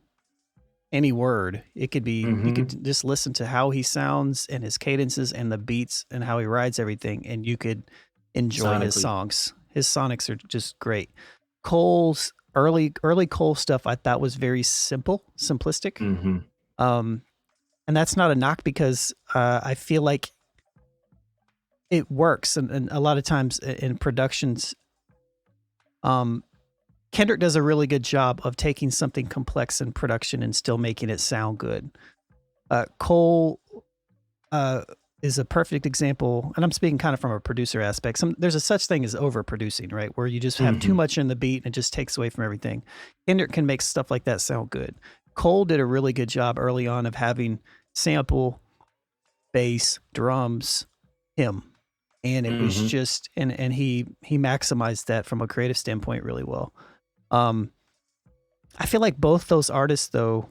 S1: any word. It could be, you could just listen to how he sounds and his cadences and the beats and how he rides everything, and you could enjoy his songs. His sonics are just great. Cole's early Cole stuff I thought was very simplistic. And that's not a knock, because I feel like it works. And a lot of times in productions, Kendrick does a really good job of taking something complex in production and still making it sound good. Cole is a perfect example, and I'm speaking kind of from a producer aspect. There's a such thing as overproducing, right? Where you just have too much in the beat and it just takes away from everything. Kendrick can make stuff like that sound good. Cole did a really good job early on of having sample, bass, drums, him. And it was just, and he maximized that from a creative standpoint really well. I feel like both those artists, though,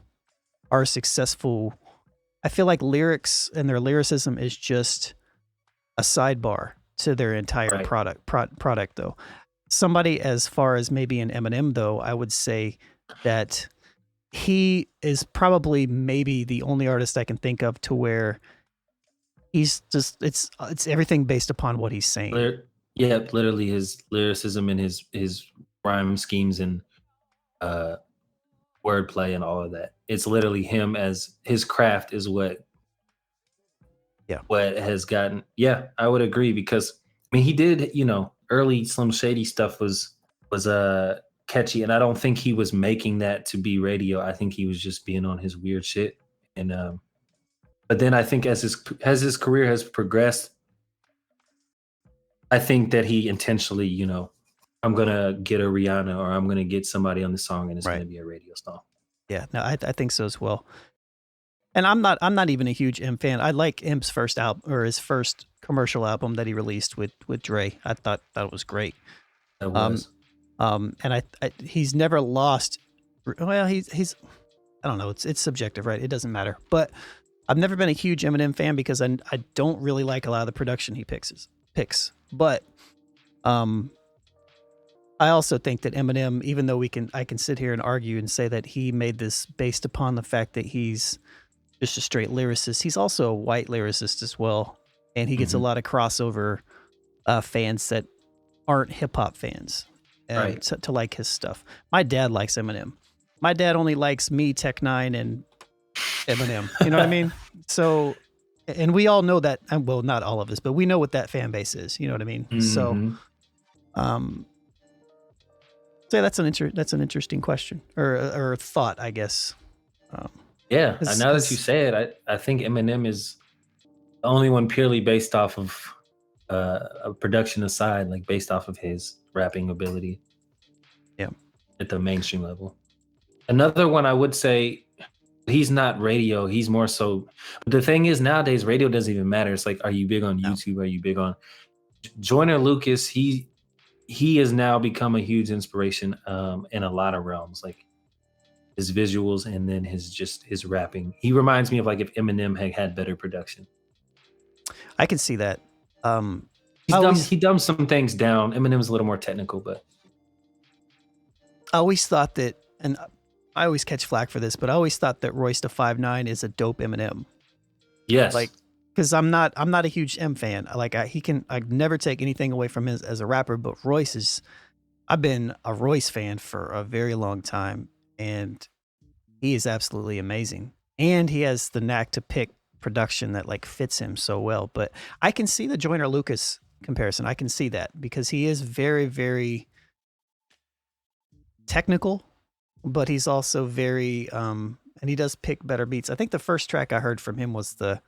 S1: are successful. I feel like lyrics and their lyricism is just a sidebar to their entire product, though. Somebody as far as maybe an Eminem, though, I would say that he is probably maybe the only artist I can think of to where he's just, it's everything based upon what he's saying.
S2: Yeah, literally his lyricism and his rhyme schemes and wordplay and all of that. It's literally him, as his craft is what has gotten. Yeah, I would agree, because I mean he did, early Slim Shady stuff was catchy, and I don't think he was making that to be radio. I think he was just being on his weird shit. And but then I think as his career has progressed, I think that he intentionally, I'm gonna get a Rihanna, or I'm gonna get somebody on the song, and it's gonna be a radio song.
S1: Yeah, no, I think so as well. And I'm not even a huge M fan. I like M's first album, or his first commercial album that he released with Dre. I thought that was great.
S2: That was.
S1: And he's never lost. Well, he's I don't know. It's subjective, right? It doesn't matter. But I've never been a huge Eminem fan, because I don't really like a lot of the production he picks. But I also think that Eminem, even though I can sit here and argue and say that he made this based upon the fact that he's just a straight lyricist, he's also a white lyricist as well. And he gets a lot of crossover fans that aren't hip hop fans to like his stuff. My dad likes Eminem. My dad only likes me, Tech Nine, and Eminem. You know what I mean? So and we all know that. Well, not all of us, but we know what that fan base is. You know what I mean? So,
S2: Mhm.
S1: um, so that's an interesting question or thought, I guess. Um,
S2: Yeah, now that you
S1: 'cause
S2: say it, I think Eminem is the only one purely based off of a production aside, like based off of his rapping ability
S1: yeah,
S2: at the mainstream level. Another one I would say he's not radio. He's more so. But the thing is, nowadays radio doesn't even matter. It's like, are you big on
S1: no,
S2: YouTube? Are you big on Joyner Lucas? He has now become a huge inspiration in a lot of realms, like his visuals and then his rapping. He reminds me of like if Eminem had better production.
S1: I can see that. I
S2: He
S1: always
S2: dumbs some things down. Eminem's a little more technical, but
S1: I always thought that, and I always catch flack for this, but I always thought that Royce the 5'9" is a dope Eminem.
S2: yes.
S1: Like, because I'm not a huge M fan. Like, I never take anything away from him as a rapper, but Royce is. I've been a Royce fan for a very long time, and he is absolutely amazing. And he has the knack to pick production that like fits him so well. But I can see the Joyner Lucas comparison. I can see that because he is very, very technical, but he's also very and he does pick better beats. I think the first track I heard from him was the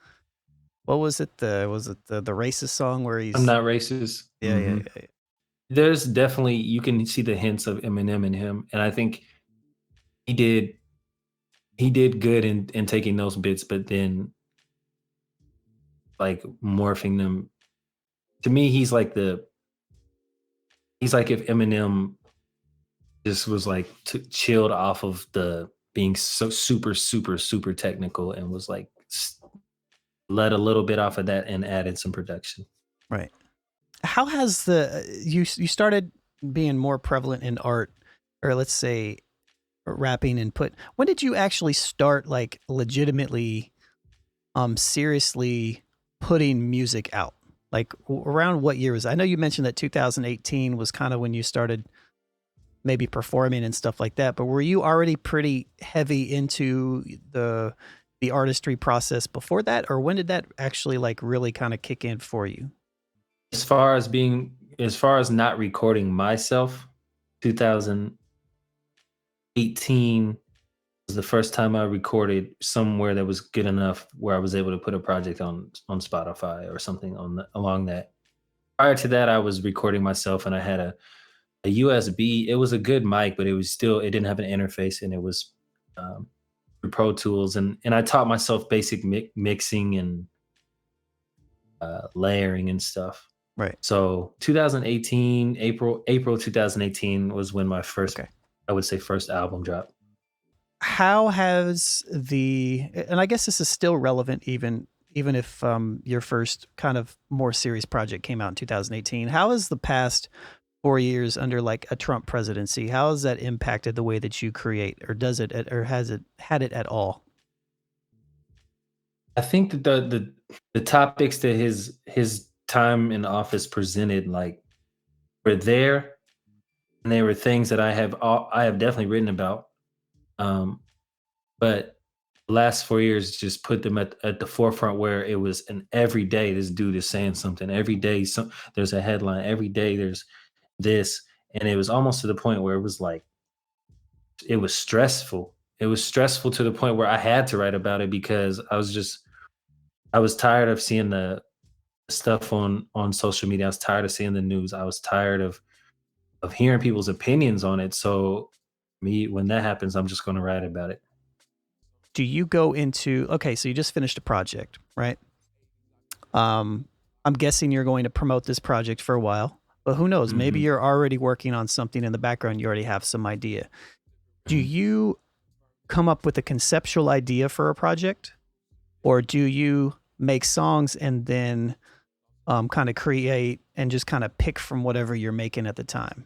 S1: what was it? The racist song where
S2: I'm
S1: he's
S2: not racist.
S1: yeah, yeah, yeah.
S2: There's definitely you can see the hints of Eminem in him, and I think he did he did good in taking those bits, but then like morphing them. To me, he's like if Eminem just was like chilled off of the being so super technical and was like let a little bit off of that and added some production.
S1: Right. How has the you started being more prevalent in art, or let's say rapping and put when did you actually start like legitimately seriously putting music out? Like around what year was I know you mentioned that 2018 was kind of when you started maybe performing and stuff like that, but were you already pretty heavy into the artistry process before that, or when did that actually like really kind of kick in for you?
S2: As far as not recording myself, 2018 was the first time I recorded somewhere that was good enough where I was able to put a project on Spotify or something along that. Prior to that, I was recording myself and I had a USB. It was a good mic, but it didn't have an interface and it was um, through Pro Tools and I taught myself basic mixing and layering and stuff.
S1: Right.
S2: So 2018, April 2018 was when my first,
S1: Okay.
S2: I would say, first album dropped.
S1: How has and I guess this is still relevant even if your first kind of more serious project came out in 2018. How has the past 4 years under like a Trump presidency, how has that impacted the way that you create, or does it, or has it had it at all?
S2: I think that the topics that his time in office presented like were there, and they were things that I have definitely written about. Um, but last 4 years just put them at the forefront where it was an every day this dude is saying something. Every day there's a headline. Every day there's this, and it was almost to the point where it was like it was stressful. It was stressful to the point where I had to write about it because I was tired of seeing the stuff on social media. I was tired of seeing the news. I was tired of hearing people's opinions on it. So me, when that happens, I'm just going to write about it.
S1: Do you go into okay, so you just finished a project, right? Um, I'm guessing you're going to promote this project for a while, but who knows? Maybe
S2: Mhm,
S1: you're already working on something in the background. You already have some idea. Do
S2: mhm.
S1: you come up with a conceptual idea for a project, or do you make songs and then kind of create and just kind of pick from whatever you're making at the time?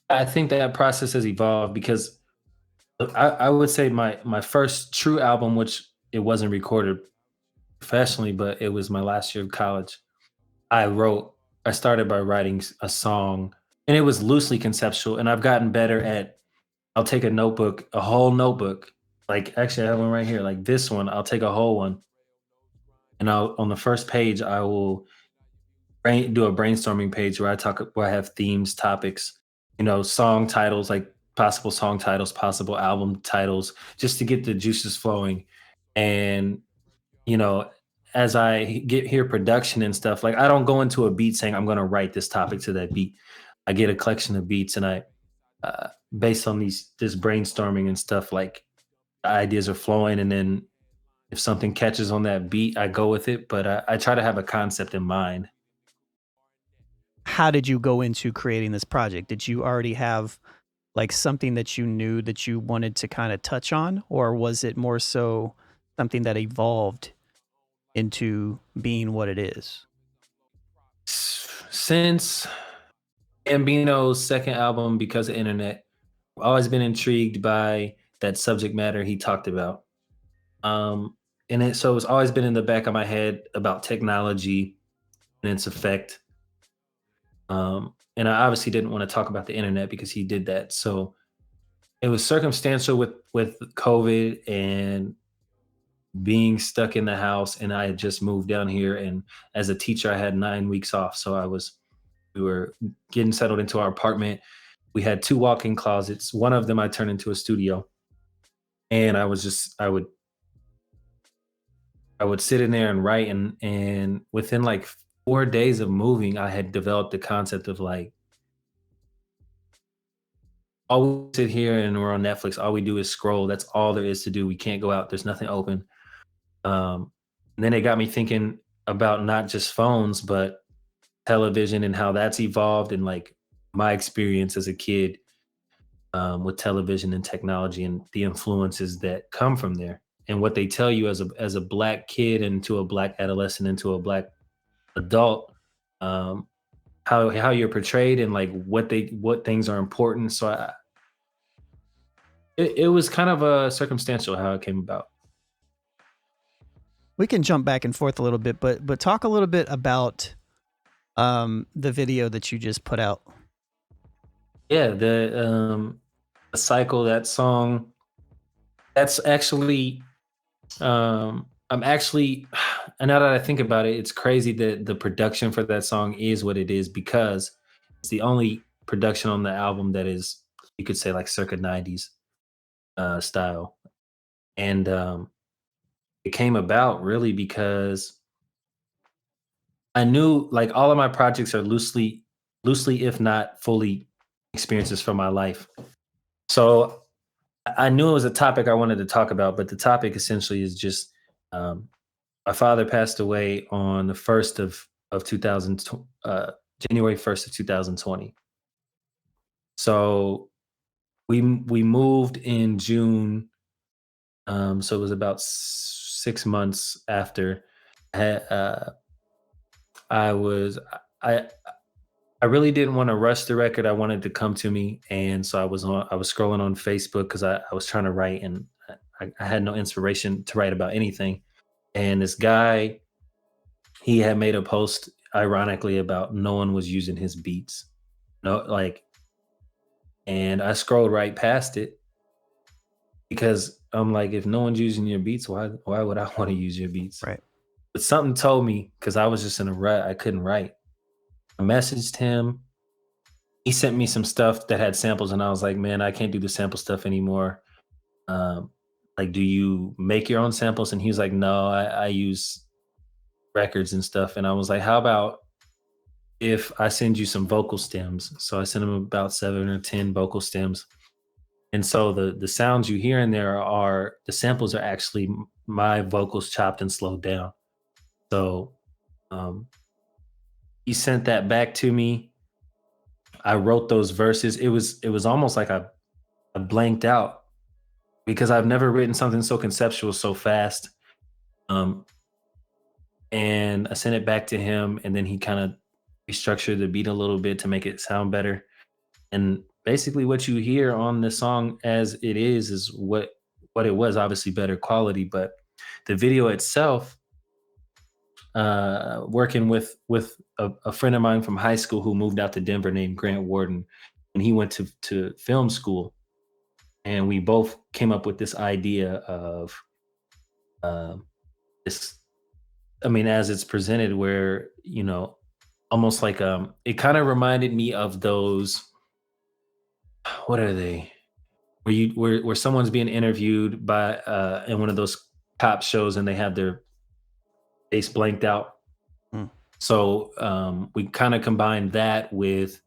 S2: I think that process has evolved because I would say my first true album, which it wasn't recorded professionally, but it was my last year of college. I wrote. I started by writing a song, and it was loosely conceptual. And I've gotten better at. I'll take a notebook, a whole notebook. Like actually, I have one right here. Like this one, I'll take a whole one and on the first page I will do a brainstorming page where I have themes, topics, song titles, like possible song titles, possible album titles, just to get the juices flowing. And you know, as I hear production and stuff, like I don't go into a beat saying I'm going to write this topic to that beat. I get a collection of beats, and uh, based on this brainstorming and stuff, like the ideas are flowing, and then if something catches on that beat, I go with it. But I try to have a concept in mind.
S1: How did you go into creating this project? Did you already have like something that you knew that you wanted to kind of touch on, or was it more so something that evolved into being what it is?
S2: Since Ambino's second album, Because of Internet, I've always been intrigued by that subject matter he talked about. Um, so it's always been in the back of my head about technology and its effect. And I obviously didn't want to talk about the internet because he did that. So it was circumstantial with COVID and being stuck in the house. And I had just moved down here, and as a teacher, I had 9 weeks off. So we were getting settled into our apartment. We had two walk-in closets. One of them I turned into a studio, and I would sit in there and write, and within like 4 days of moving, I had developed the concept of like, all we sit here and we're on Netflix, all we do is scroll. That's all there is to do. We can't go out. There's nothing open. And then it got me thinking about not just phones, but television and how that's evolved, and like my experience as a kid with television and technology and the influences that come from there, and what they tell you as a black kid into a black adolescent into a black adult, um, how you're portrayed, and like what things are important. So it was kind of a circumstantial how it came about.
S1: We can jump back and forth a little bit, but talk a little bit about the video that you just put out.
S2: Yeah, the cycle, that song, that's actually I'm actually and now that I think about it, it's crazy that the production for that song is what it is, because it's the only production on the album that is, you could say, like circa 90s style. And it came about really because I knew like all of my projects are loosely, if not fully, experiences from my life. So I knew it was a topic I wanted to talk about, but the topic essentially is just um, my father passed away on the first of 2000, January 1st of 2020. So we moved in June. So it was about 6 months after. I had, I was I I really didn't want to rush the record. I wanted to come to me, and so I was scrolling on Facebook because I was trying to write, and I had no inspiration to write about anything. And this guy, he had made a post ironically about no one was using his beats. No, like, and I scrolled right past it because I'm like, if no one's using your beats, why would I want to use your beats?
S1: Right.
S2: But something told me, because I was just in a rut, I couldn't write. I messaged him. He sent me some stuff that had samples, and I was like, man, I can't do the sample stuff anymore. Um, like, do you make your own samples? And he was like, no, I use records and stuff. And I was like, how about if I send you some vocal stems? So I sent him about 7 or 10 vocal stems. And so the sounds you hear in there are the samples are actually my vocals chopped and slowed down. So um, he sent that back to me. I wrote those verses. It was almost like I blanked out because I've never written something so conceptual so fast. Um, and I sent it back to him, and then he kind of restructured the beat a little bit to make it sound better. And basically, what you hear on the song as it is what it was. Obviously, better quality, but the video itself, working with a friend of mine from high school who moved out to Denver named Grant Warden, and he went to film school, and we both came up with this idea of uh, this I mean, as it's presented, where almost like it kind of reminded me of those. What are they? Where someone's being interviewed by in one of those cop shows, and they have their face blanked out.
S1: Mm.
S2: So we kind of combined that with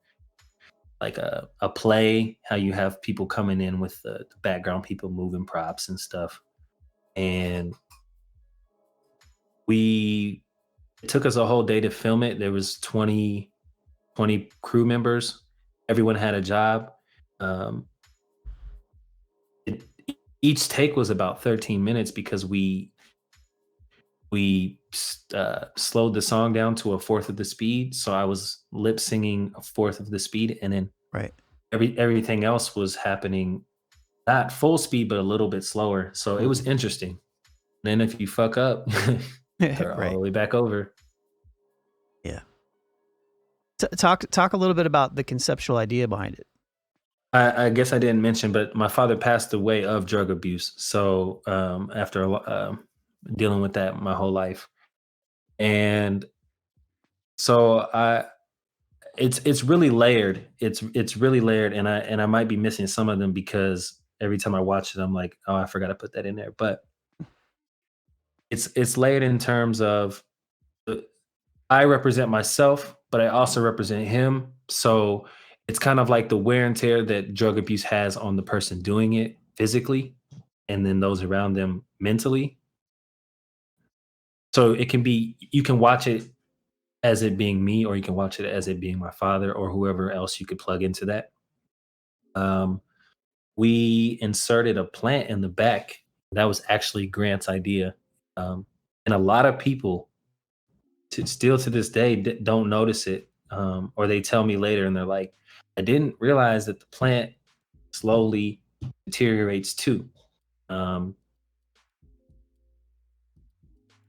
S2: like a play, how you have people coming in with the background people moving props and stuff. And we it took us a whole day to film it. There was 20 crew members. Everyone had a job. Um, it, each take was about 13 minutes because we slowed the song down to a fourth of the speed. So I was lip singing a fourth of the speed, and then
S1: Right.
S2: everything else was happening not full speed, but a little bit slower. So it was interesting. Then if you fuck up, start all
S1: Right.
S2: the way back over.
S1: Yeah. Talk a little bit about the conceptual idea behind it.
S2: I guess I didn't mention, but my father passed away of drug abuse. So after dealing with that my whole life, and so it's really layered. It's really layered, and I might be missing some of them because every time I watch it, I'm like, oh, I forgot to put that in there. But it's layered in terms of uh, I represent myself, but I also represent him. So it's kind of like the wear and tear that drug abuse has on the person doing it physically, and then those around them mentally. So it can be, you can watch it as it being me, or you can watch it as it being my father, or whoever else you could plug into that. Um, we inserted a plant in the back. That was actually Grant's idea. And a lot of people still to this day don't notice it, or they tell me later and they're like, I didn't realize that the plant slowly deteriorates too. um,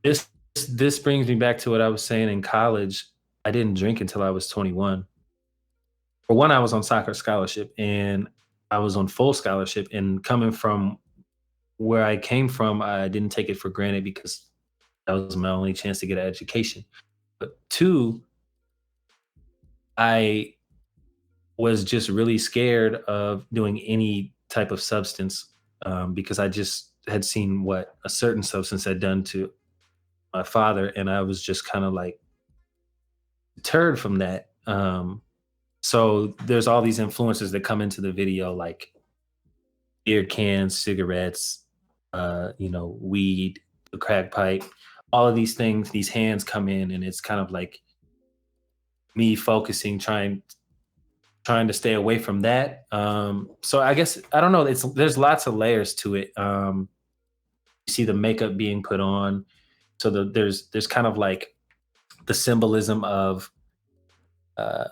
S2: this this brings me back to what I was saying in college. I didn't drink until I was 21. For one, I was on soccer scholarship, and I was on full scholarship, and coming from where I came from, I didn't take it for granted because that was my only chance to get an education. But two, I was just really scared of doing any type of substance, because I just had seen what a certain substance had done to my father, and I was just kind of like deterred from that. So there's all these influences that come into the video, like beer cans, cigarettes, weed, the crack pipe, all of these things. These hands come in, and it's kind of like me focusing, trying to stay away from that. So I guess I don't know. There's lots of layers to it. You see the makeup being put on, so there's kind of like the symbolism of uh,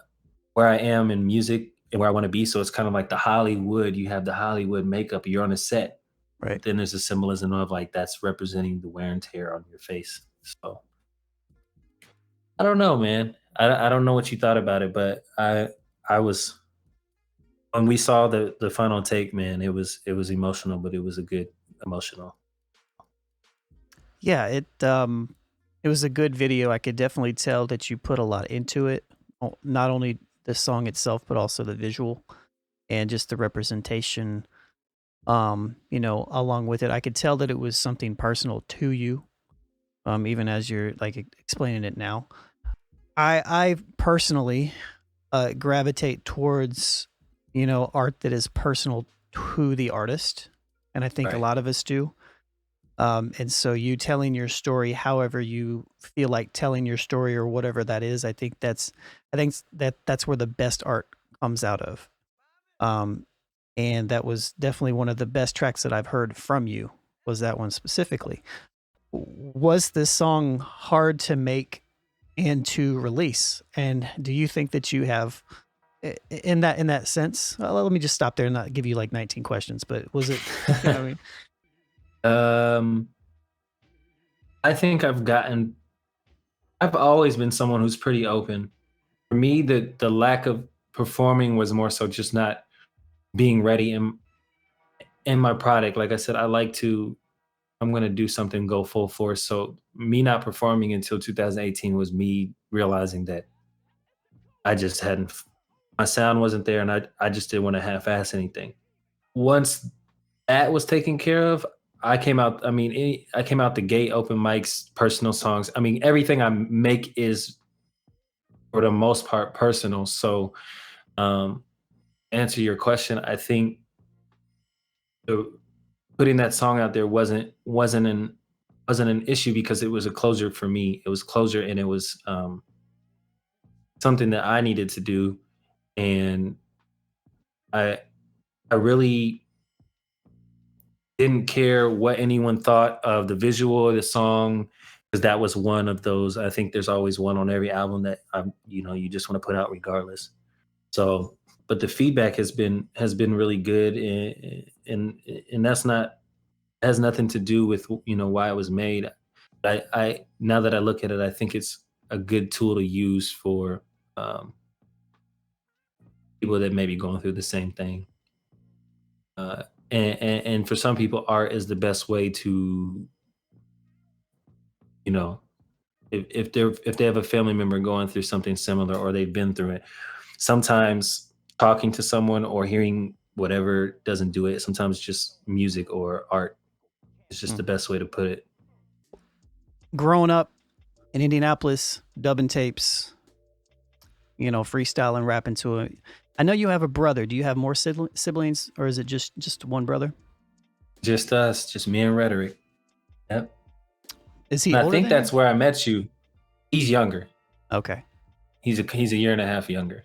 S2: where I am in music and where I want to be. So it's kind of like the Hollywood. You have the Hollywood makeup. You're on a set.
S1: Right.
S2: Then there's a symbolism of like that's representing the wear and tear on your face. So I don't know, man. I don't know what you thought about it, but I was, when we saw the final take, man, it was emotional, but it was a good emotional.
S1: Yeah, it was a good video. I could definitely tell that you put a lot into it. Not only the song itself, but also the visual and just the representation. Along with it, I could tell that it was something personal to you. Even as you're like explaining it now, I personally gravitate towards art that is personal to the artist, and I think a
S2: Right.
S1: lot of us do. And so you telling your story however you feel like telling your story or whatever that is, I think that's where the best art comes out of. Um, and that was definitely one of the best tracks that I've heard from you, was that one specifically. Was this song hard to make and to release? And do you think that you have in that sense? Well, let me just stop there and not give you like 19 questions, but was it, you know what I mean?
S2: um, I think I've always been someone who's pretty open. For me, the lack of performing was more so just not being ready in my product. Like I said, I like to I'm gonna do something, go full force. So me not performing until 2018 was me realizing that I just hadn't my sound wasn't there, and I just didn't want to half-ass anything. Once that was taken care of, I came out. I mean, I came out the gate, open mics, personal songs. I mean, everything I make is for the most part personal. So, um, answer your question, I think the, putting that song out there wasn't an issue because it was a closure for me. It was closure, and it was something that I needed to do, and I I really didn't care what anyone thought of the visual of the song because that was one of those. I think there's always one on every album that you just want to put out regardless. So, but the feedback has been really good, and that's not has nothing to do with why it was made. I now that I look at it, I think it's a good tool to use for um, people that may be going through the same thing. And for some people, art is the best way to, you know, if they have a family member going through something similar or they've been through it. Sometimes talking to someone or hearing whatever doesn't do it. Sometimes just music or art is just
S1: Mm.
S2: the best way to put it.
S1: Growing up in Indianapolis, dubbing tapes, freestyling, rapping to it. I know you have a brother. Do you have more siblings, or is it just one brother?
S2: Just us, just me and Rhetoric. Yep.
S1: Is he
S2: And I
S1: older
S2: think
S1: than you?
S2: that's where I met you. He's younger.
S1: Okay.
S2: He's a year and a half younger.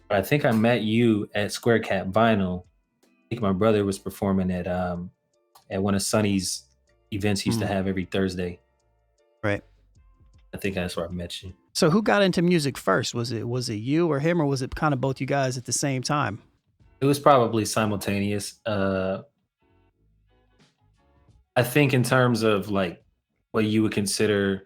S2: But I think I met you at Square Cat Vinyl. I think my brother was performing at one of Sonny's events he used to
S1: Mm,
S2: have every Thursday.
S1: right.
S2: I think that's where I met you.
S1: So who got into music first? Was it you or him, or was it kind of both you guys at the same time?
S2: It was probably simultaneous. I think in terms of like what you would consider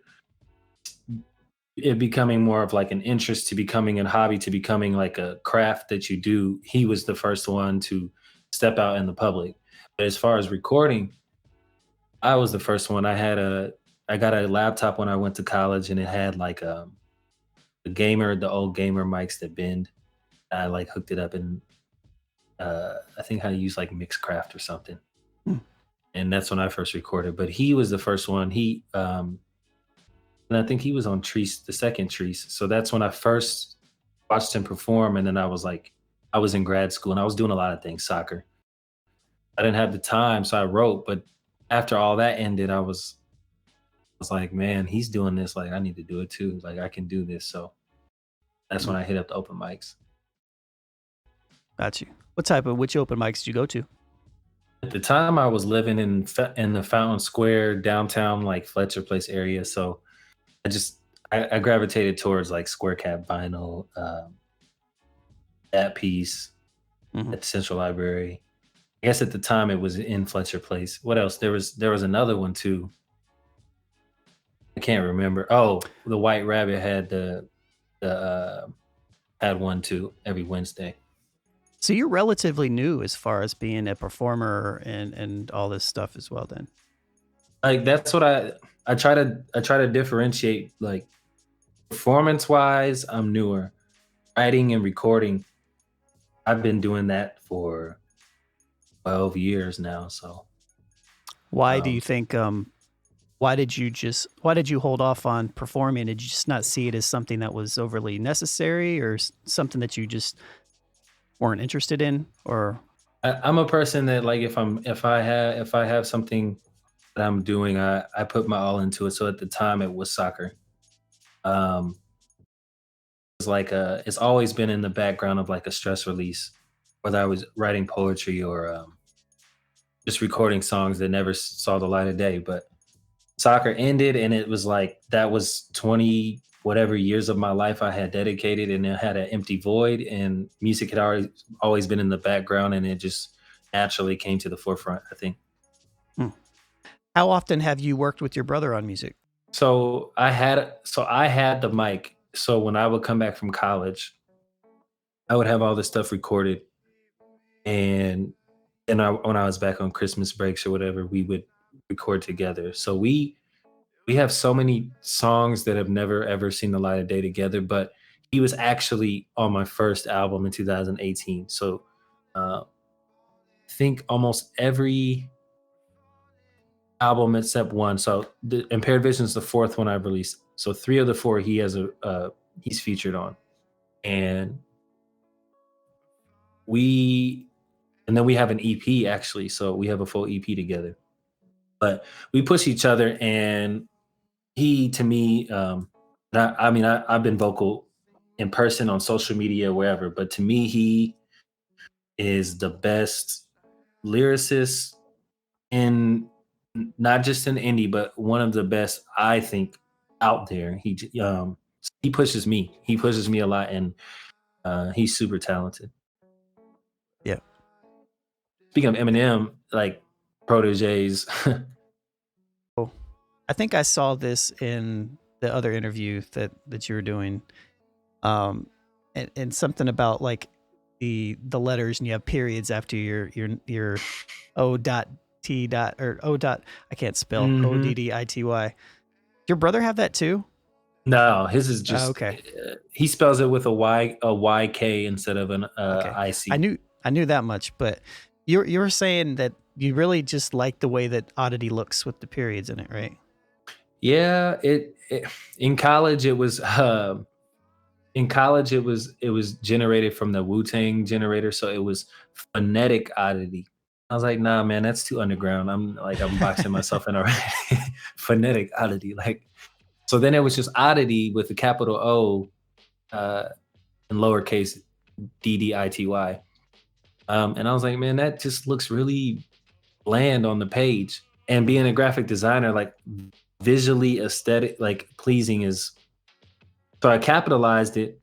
S2: it becoming more of like an interest to becoming a hobby to becoming like a craft that you do, he was the first one to step out in the public. But as far as recording, I was the first one. I got a laptop when I went to college, and it had like the old gamer mics that bend. I like hooked it up, and I think I used like Mixcraft or something.
S1: Hmm.
S2: And that's when I first recorded. But he was the first one. And I think he was on Treese, the second Treese. So that's when I first watched him perform. And then I was in grad school and I was doing a lot of things, soccer. I didn't have the time, so I wrote. But after all that ended, I was like, man, he's doing this. Like, I need to do it too. Like, I can do this. So that's
S1: Hmm.
S2: when I hit up the open mics.
S1: Got you. Which open mics did you go to?
S2: At the time, I was living in the Fountain Square downtown, like Fletcher Place area. So I just I gravitated towards like Square Cap Vinyl, that piece
S1: Hmm.
S2: at the Central Library. I guess at the time it was in Fletcher Place. What else? There was another one too. I can't remember. Oh, the White Rabbit had the had one too every Wednesday.
S1: So you're relatively new as far as being a performer and all this stuff as well. Then.
S2: Like that's what I try to differentiate like performance wise. I'm newer. Writing and recording. I've been doing that for 12 years now. So
S1: Why do you
S2: um,
S1: think? Why did you hold off on performing? Did you just not see it as something that was overly necessary, or something that you just weren't interested in, or?
S2: I'm a person that like if I have something that I'm doing, I put my all into it. So at the time it was soccer. Um, it's like it's always been in the background of like a stress release, whether I was writing poetry or just recording songs that never saw the light of day. But soccer ended, and it was like that was 20 whatever years of my life I had dedicated, and it had an empty void, and music had always been in the background, and it just naturally came to the forefront, I think.
S1: Hmm. How often have you worked with your brother on music?
S2: So I had the mic. So when I would come back from college, I would have all this stuff recorded, and when I was back on Christmas breaks or whatever, we would record together. So we have so many songs that have never ever seen the light of day together, but he was actually on my first album in 2018. So I think almost every album except one. So the Impaired Vision is the fourth one I've released. So three of the four he has he's featured on. And then we have an EP actually. So we have a full EP together. But we push each other, and he to me, I've been vocal in person on social media, wherever, but to me, he is the best lyricist in not just in indie, but one of the best I think out there. He pushes me. He pushes me a lot, and he's super talented.
S1: Yeah.
S2: Speaking of Eminem, like proteges.
S1: I think I saw this in the other interview that you were doing, and something about like the letters, and you have periods after your O.D.I.T.Y or O.D.I.T.Y. I can't spell O.D.D.I.T.Y. Your brother have that too?
S2: No, his is just
S1: okay.
S2: He spells it with a YK instead of an IC.
S1: I knew that much, but you were saying that you really just like the way that Oddity looks with the periods in it, right?
S2: Yeah, it in college it was generated from the Wu-Tang generator, so it was phonetic oddity. I was like, nah, man, that's too underground. I'm boxing myself in already. Phonetic oddity, like. So then it was just oddity with a capital O, and lowercase D.D.I.T.Y. And I was like, man, that just looks really bland on the page. And being a graphic designer, like visually aesthetic, like pleasing is. So I capitalized it,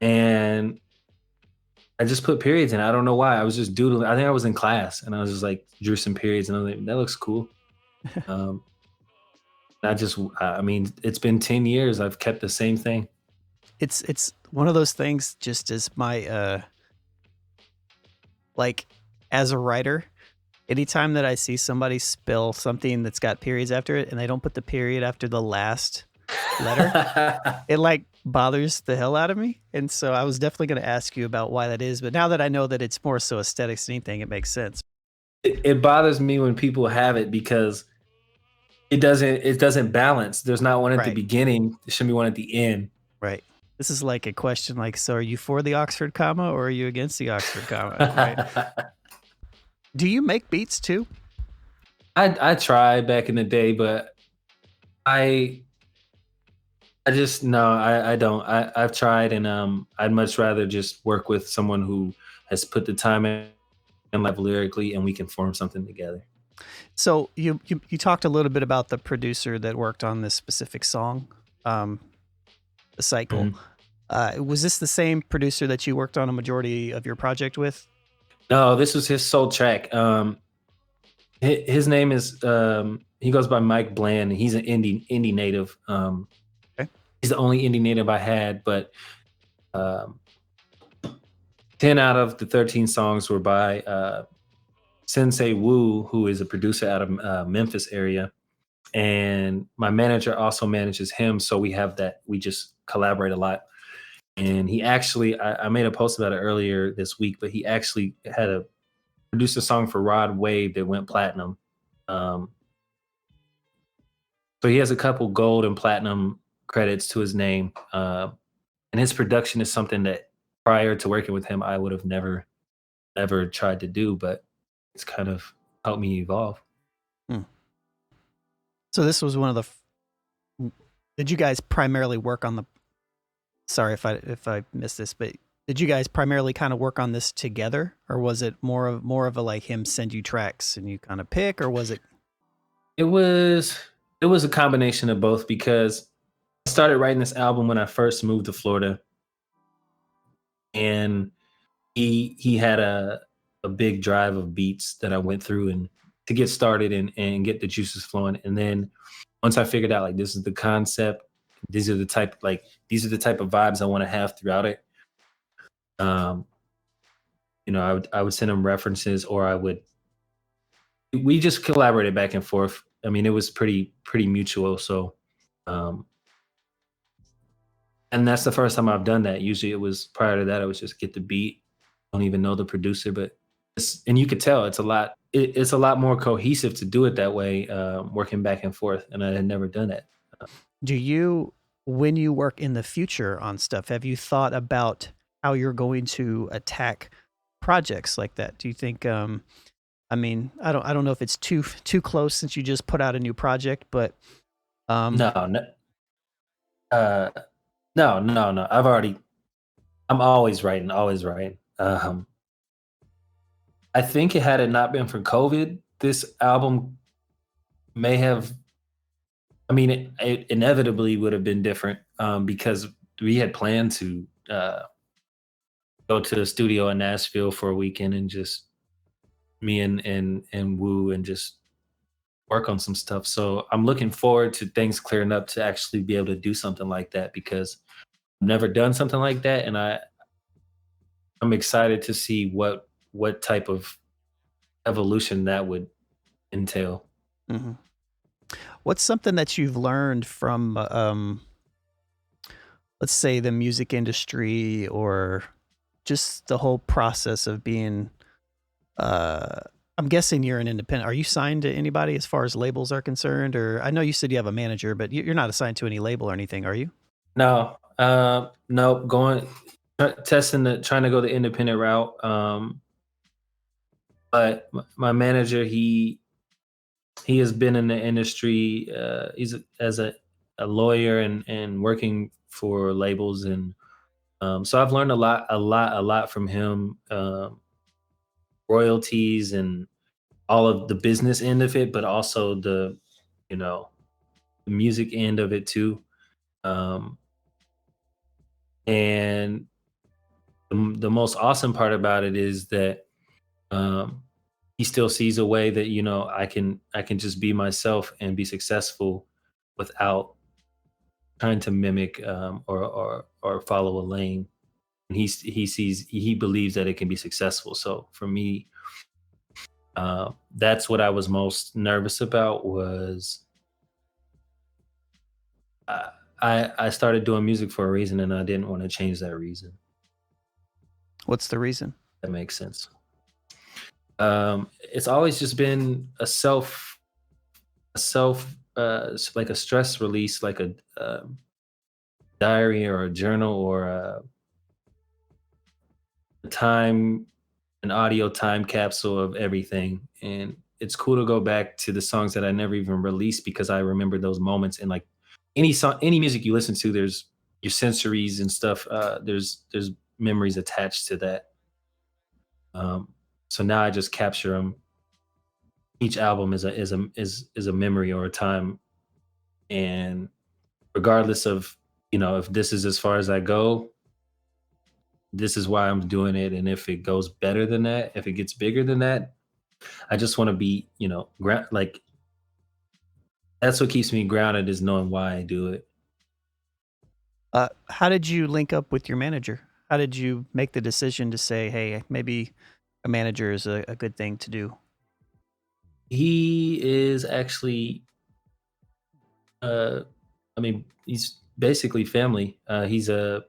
S2: and I just put periods in. I don't know why. I was just doodling. I think I was in class, and I was just like drew some periods, and I was like, that looks cool. I mean, it's been 10 years. I've kept the same thing.
S1: It's one of those things, just as my like as a writer, anytime that I see somebody spell something that's got periods after it and they don't put the period after the last letter, it like bothers the hell out of me. And so I was definitely going to ask you about why that is, but now that I know that it's more so aesthetics than anything, it makes sense.
S2: It bothers me when people have it because it doesn't balance. There's not one at the beginning. There should be one at the end.
S1: Right. This is like a question like, so are you for the Oxford comma or are you against the Oxford comma? Right? Do you make beats too?
S2: I tried back in the day, but I just no, I don't. I've tried, and I'd much rather just work with someone who has put the time in life lyrically, and we can form something together.
S1: So you talked a little bit about the producer that worked on this specific song, the cycle. Was this the same producer that you worked on a majority of your project with?
S2: No, this was his sole track. His name is he goes by Mike Bland, and he's an indie native. Okay. He's the only indie native I had, but 10 out of the 13 songs were by Sensei Wu, who is a producer out of Memphis area. And my manager also manages him. So we just collaborate a lot. And he actually, I made a post about it earlier this week, but he actually produced a song for Rod Wave that went platinum. So he has a couple gold and platinum credits to his name. And his production is something that prior to working with him, I would have never, ever tried to do, but it's kind of helped me evolve.
S1: So this was one of the. Did you guys primarily work on the? Sorry if I missed this, but did you guys primarily kind of work on this together, or was it more of a like him send you tracks and you kind of pick, or was it?
S2: It was a combination of both, because I started writing this album when I first moved to Florida, and he had a big drive of beats that I went through and to get started and get the juices flowing. And then once I figured out like this is the concept, these are the type of vibes I want to have throughout it. I would send him references, or I would we just collaborated back and forth. I mean, it was pretty mutual. So, um, and that's the first time I've done that. Usually, it was prior to that. I was just get the beat. Don't even know the producer, but and you could tell it's a lot. It's a lot more cohesive to do it that way, working back and forth. And I had never done that.
S1: Do you, when you work in the future on stuff, have you thought about how you're going to attack projects like that? Do you think, I mean, I don't know if it's too close since you just put out a new project, but
S2: No, no, uh, no. I'm always writing, always writing. I think had it not been for COVID, this album may have. I mean, it inevitably would have been different, because we had planned to go to the studio in Nashville for a weekend and just me and Woo and just work on some stuff. So I'm looking forward to things clearing up to actually be able to do something like that because I've never done something like that, and I'm excited to see what type of evolution that would entail.
S1: hmm. What's something that you've learned from, let's say, the music industry or just the whole process of being, uh, I'm guessing you're an independent. Are you signed to anybody as far as labels are concerned? Or I know you said you have a manager, but you're not assigned to any label or anything, are you?
S2: No, no, trying to go the independent route. But my manager, he has been in the industry. As a lawyer and working for labels, and so I've learned a lot from him. Royalties and all of the business end of it, but also the you know the music end of it too. Um, and the most awesome part about it is that um, he still sees a way that I can just be myself and be successful without trying to mimic, or follow a lane. And he believes that it can be successful. So for me, that's what I was most nervous about. Was I, I started doing music for a reason, and I didn't want to change that reason.
S1: What's the reason?
S2: That makes sense. It's always just been a self like a stress release, like a diary or a journal or a time an audio time capsule of everything. And it's cool to go back to the songs that I never even released because I remember those moments. And like any song, any music you listen to, there's your sensories and stuff. There's memories attached to that. um so now I just capture them. Each album is a memory or a time, and regardless of, if this is as far as I go, this is why I'm doing it. And if it goes better than that, if it gets bigger than that, I just want to be, like, that's what keeps me grounded, is knowing why I do it.
S1: How did you link up with your manager? How did you make the decision to say, hey, maybe a manager is a good thing to do?
S2: He is actually, uh, I mean, he's basically family. He's a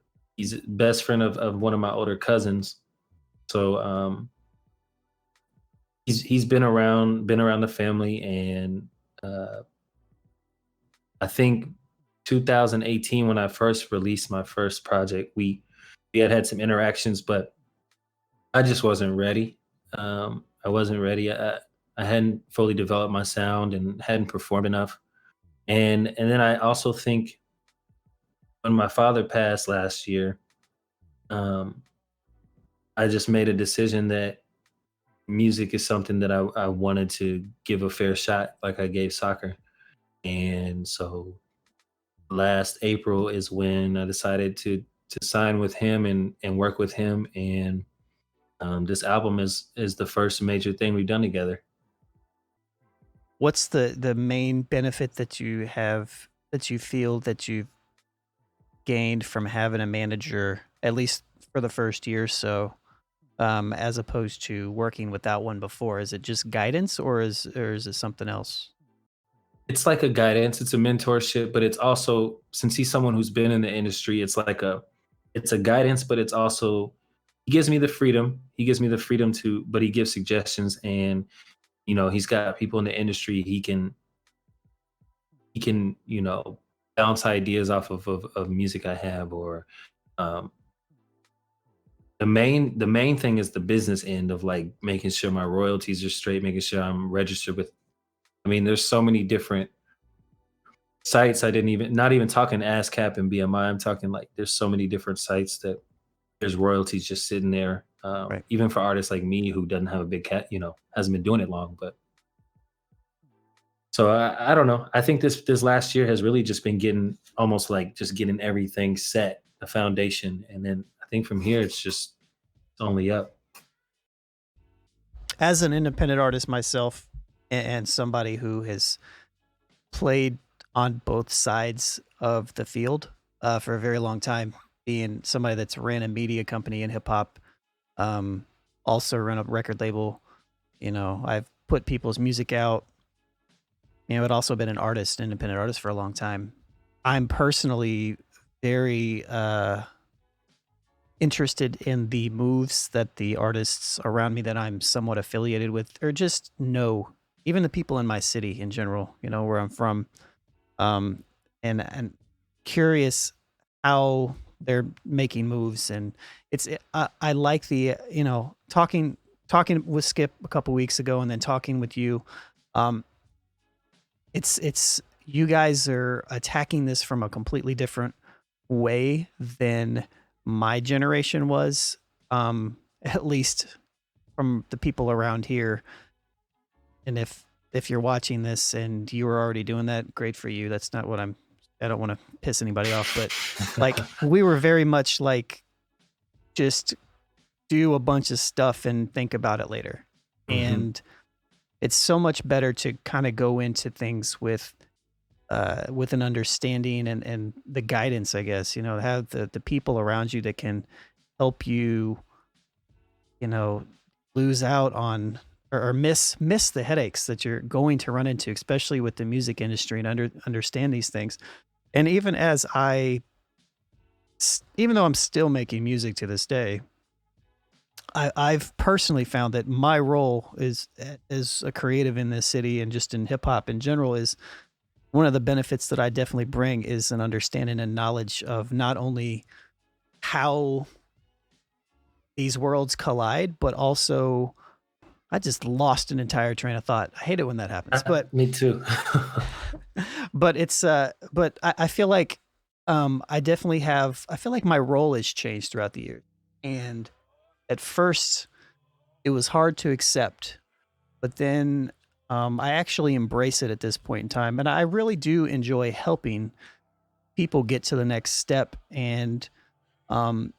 S2: best friend of one of my older cousins. So he's been around the family, and uh, I think 2018 when I first released my first project, we had some interactions, but I just wasn't ready. I wasn't ready. I hadn't fully developed my sound and hadn't performed enough. And then I also think when my father passed last year, um, I just made a decision that music is something that I wanted to give a fair shot, like I gave soccer. And so last April is when I decided to sign with him and work with him. And this album is the first major thing we've done together.
S1: What's the main benefit that you have, that you feel that you've gained from having a manager, at least for the first year or so? as opposed to working without one before? Is it just guidance, or is it something else?
S2: It's like a guidance, it's a mentorship, but it's also, since he's someone who's been in the industry, it's a guidance, but it's also, he gives me the freedom. He gives me the freedom to, but he gives suggestions, and he's got people in the industry he can bounce ideas off of music I have, or um the main thing is the business end of like making sure my royalties are straight, making sure I'm registered with, I mean, there's so many different sites. I didn't even, not even talking ASCAP and BMI. I'm talking like there's so many different sites that there's royalties just sitting there.
S1: Right.
S2: Even for artists like me who doesn't have a big cat, hasn't been doing it long. But so I don't know. I think this last year has really just been getting, almost like just getting everything set, the foundation, and then I think from here it's only up.
S1: As an independent artist myself, and somebody who has played on both sides of the field for a very long time, being somebody that's ran a media company in hip hop, um, also run a record label. I've put people's music out. I'd also been an artist, independent artist for a long time. I'm personally very interested in the moves that the artists around me that I'm somewhat affiliated with, or just know, even the people in my city in general, where I'm from, um, and curious how they're making moves. And I like the talking with Skip a couple weeks ago, and then talking with you. Um, it's you guys are attacking this from a completely different way than my generation was, at least from the people around here. And if you're watching this and you were already doing that, great for you. That's not what I don't want to piss anybody off, but like we were very much like, just do a bunch of stuff and think about it later.
S2: Mhm.
S1: And it's so much better to kind of go into things with an understanding and the guidance, I guess, have the people around you that can help you, lose out on, or miss the headaches that you're going to run into, especially with the music industry, and understand these things. And even even though I'm still making music to this day, I've personally found that my role is as a creative in this city, and just in hip hop in general, is one of the benefits that I definitely bring is an understanding and knowledge of not only how these worlds collide, but also, I just lost an entire train of thought. I hate it when that happens, but
S2: Me too.
S1: but I feel like I feel like my role has changed throughout the years. And at first it was hard to accept, but then I actually embrace it at this point in time. And I really do enjoy helping people get to the next step. And um,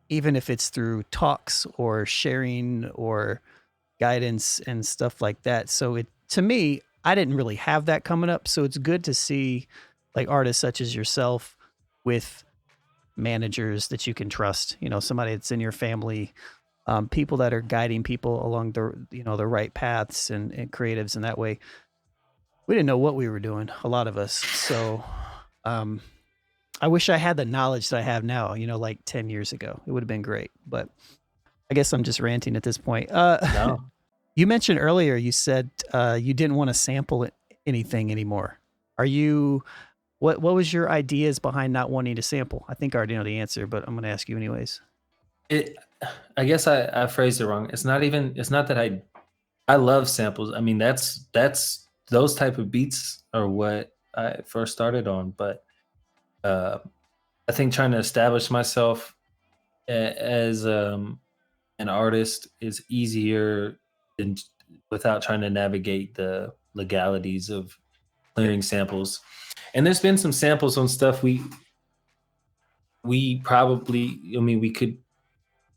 S1: even if it's through talks or sharing or guidance and stuff like that. So to me, I didn't really have that coming up. So it's good to see like artists such as yourself with managers that you can trust, somebody that's in your family, people that are guiding people along the right paths, and creatives in that way. We didn't know what we were doing, a lot of us. So um, I wish I had the knowledge that I have now, like 10 years ago. It would have been great. But I guess I'm just ranting at this point.
S2: No.
S1: You mentioned earlier, you said you didn't want to sample anything anymore. What was your ideas behind not wanting to sample? I think I already know the answer, but I'm going to ask you anyways.
S2: It I guess I phrased it wrong. It's not that I love samples. I mean, that's those type of beats are what I first started on, but uh I think trying to establish myself as an artist is easier than, without trying to navigate the legalities of clearing samples. And there's been some samples on stuff we probably, I mean, we could,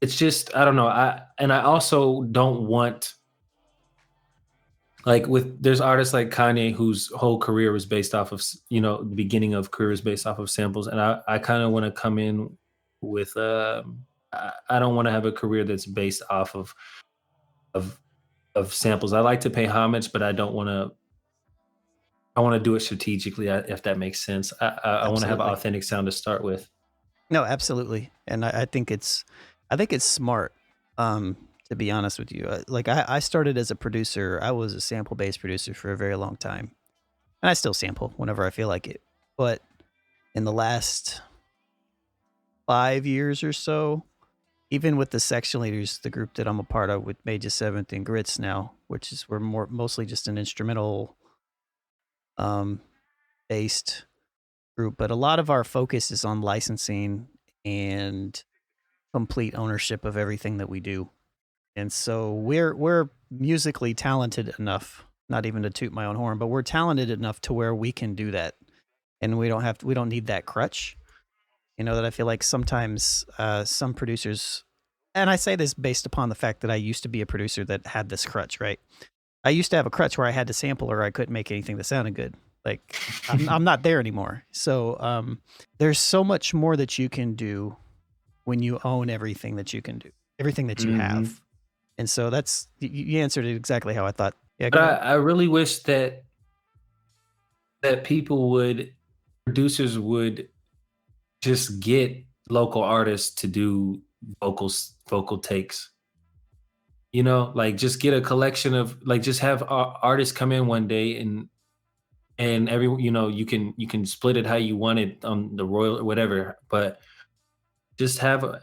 S2: it's just, I don't know. I also don't want, like, there's artists like Kanye whose whole career was based off of the beginning of career is based off of samples, and I kind of want to come in with I don't want to have a career that's based off of of samples. I like to pay homage, but I don't want to. I want to do it strategically, if that makes sense. I want to have an
S1: Absolutely.
S2: authentic sound to start with.
S1: No, absolutely. And I think I think it's smart. To be honest with you, like I started as a producer. I was a sample based producer for a very long time, and I still sample whenever I feel like it. But in the last 5 years or so, even with the section leaders, the group that I'm a part of with Major Seventh and Grits now, which is we're mostly just an instrumental um, based group, but a lot of our focus is on licensing and complete ownership of everything that we do. And so we're musically talented enough, not even to toot my own horn, but we're talented enough to where we can do that, and we don't need that crutch. You know, that I feel like sometimes some producers, and I say this based upon the fact that I used to be a producer that had this crutch, right? I used to have a crutch where I had to sample or I couldn't make anything that sounded good. Like I'm not there anymore. So there's so much more that you can do when you own everything that you can do, everything that you have. And so that's, you answered it exactly how I thought. Yeah, go ahead.
S2: But I really wish that people would, producers would just get local artists to do vocal takes. You know, like just get a collection of, like, just have artists come in one day, and every, you know, you can split it how you want it on the royal or whatever, but just have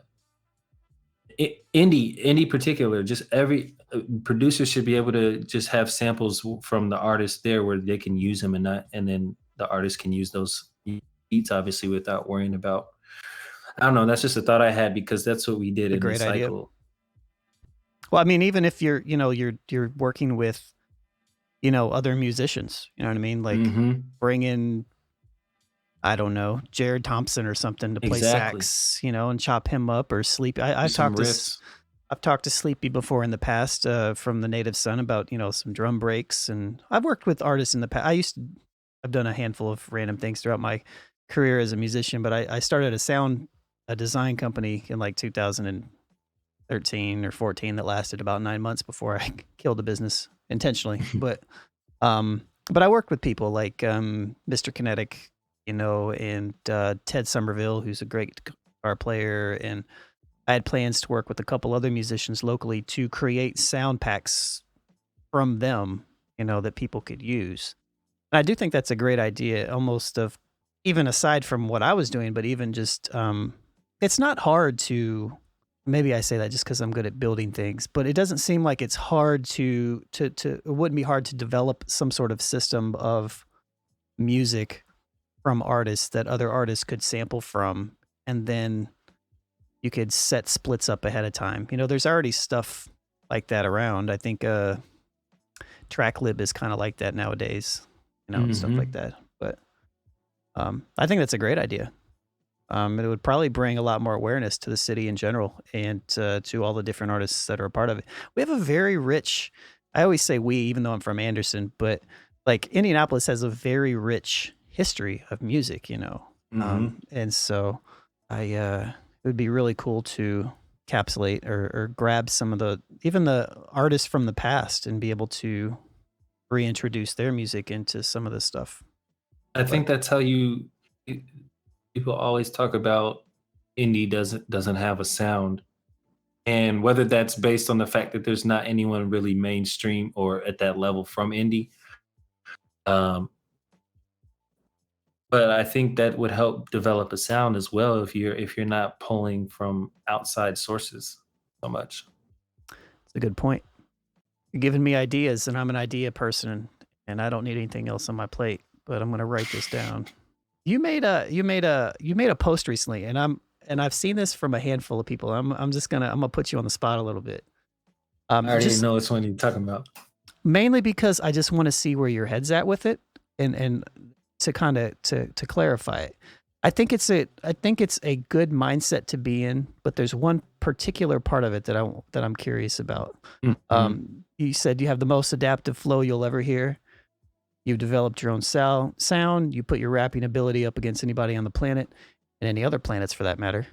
S2: indie particular, just every producer should be able to just have samples from the artist there where they can use them, and not, and then the artist can use those beats obviously without worrying about, I don't know, that's just a thought I had, because that's what we did
S1: A
S2: in this
S1: great idea.
S2: cycle.
S1: Well, I mean, even if you're, you know, you're working with, you know, other musicians, you know what I mean? Like bring in, I don't know, Jared Thompson or something to play
S2: Exactly.
S1: sax, you know, and chop him up, or Sleepy. I've talked to Sleepy before in the past from the Native Son about, you know, some drum breaks, and I've worked with artists in the past. I've done a handful of random things throughout my career as a musician, but I started a design company in like 2013 or 14 that lasted about 9 months before I killed the business intentionally. But I worked with people like Mr. Kinetic, you know, and Ted Somerville, who's a great guitar player, and I had plans to work with a couple other musicians locally to create sound packs from them, you know, that people could use. And I do think that's a great idea, almost of, even aside from what I was doing, but even just, it's not hard to, maybe I say that just because I'm good at building things, but it doesn't seem like it's hard it wouldn't be hard to develop some sort of system of music from artists that other artists could sample from, and then you could set splits up ahead of time. You know, there's already stuff like that around. I think TrackLib is kind of like that nowadays, you know, and stuff like that. But I think that's a great idea. It would probably bring a lot more awareness to the city in general, and to all the different artists that are a part of it. We have a very rich, I always say we, even though I'm from Anderson, but like Indianapolis has a very rich history of music, you know. And so it would be really cool to encapsulate or grab some of even the artists from the past and be able to reintroduce their music into some of this stuff.
S2: I think that's how people always talk about indie doesn't have a sound, and whether that's based on the fact that there's not anyone really mainstream or at that level from indie. But I think that would help develop a sound as well, if you're not pulling from outside sources so much.
S1: It's a good point. You're giving me ideas, and I'm an idea person, and I don't need anything else on my plate. But I'm going to write this down. You made a post recently, and I've seen this from a handful of people. I'm gonna put you on the spot a little bit.
S2: I already know which one you're talking about.
S1: Mainly because I just want to see where your head's at with it, and to kind of to clarify it. I think it's a good mindset to be in, but there's one particular part of it that I'm curious about. You said you have the most adaptive flow you'll ever hear. You've developed your own sound. You put your rapping ability up against anybody on the planet, and any other planets for that matter.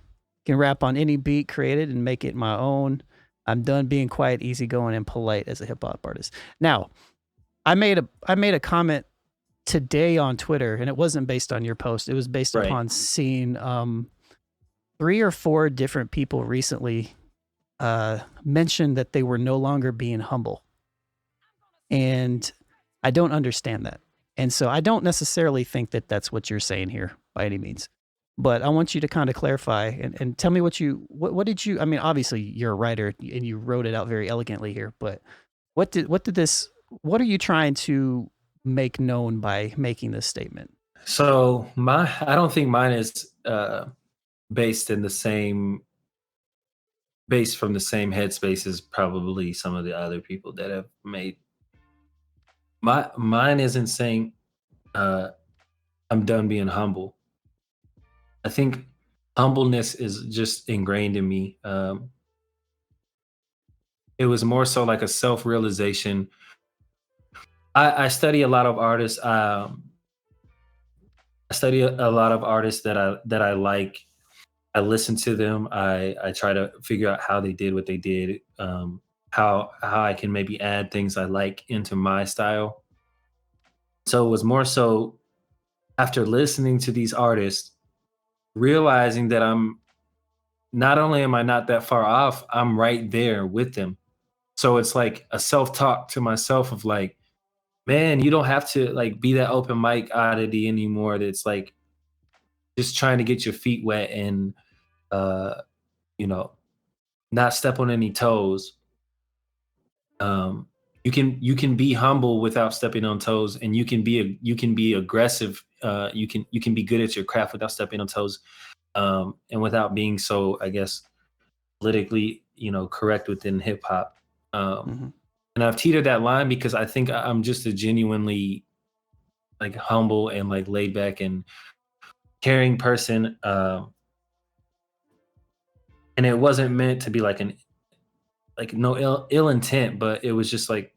S1: Can rap on any beat created and make it my own. I'm done being quiet, easygoing, and polite as a hip hop artist. Now, I made a comment today on Twitter, and it wasn't based on your post. It was based
S2: Right.
S1: upon seeing 3 or 4 different people recently mention that they were no longer being humble. And I don't understand that. And so I don't necessarily think that that's what you're saying here by any means. But I want you to kind of clarify and tell me what did you, I mean, obviously you're a writer and you wrote it out very elegantly here, but what are you trying to make known by making this statement?
S2: So I don't think mine is based from the same headspace as probably some of the other people that have made. Mine isn't saying I'm done being humble. I think humbleness is just ingrained in me. It was more so like a self-realization. I study a lot of artists. I study a lot of artists that I like. I listen to them. I try to figure out how they did what they did. How I can maybe add things I like into my style. So it was more so after listening to these artists, realizing that I'm not only am I not that far off, I'm right there with them. So it's like a self-talk to myself of like, man, you don't have to like be that open mic oddity anymore. That's like just trying to get your feet wet and uh, you know, not step on any toes. You can be humble without stepping on toes, and you can be aggressive. You can be good at your craft without stepping on toes, and without being so, I guess, politically, correct within hip hop.
S1: Mm-hmm.
S2: And I've teetered that line because I think I'm just a genuinely like humble and like laid back and caring person. And it wasn't meant to be like no ill intent, but it was just like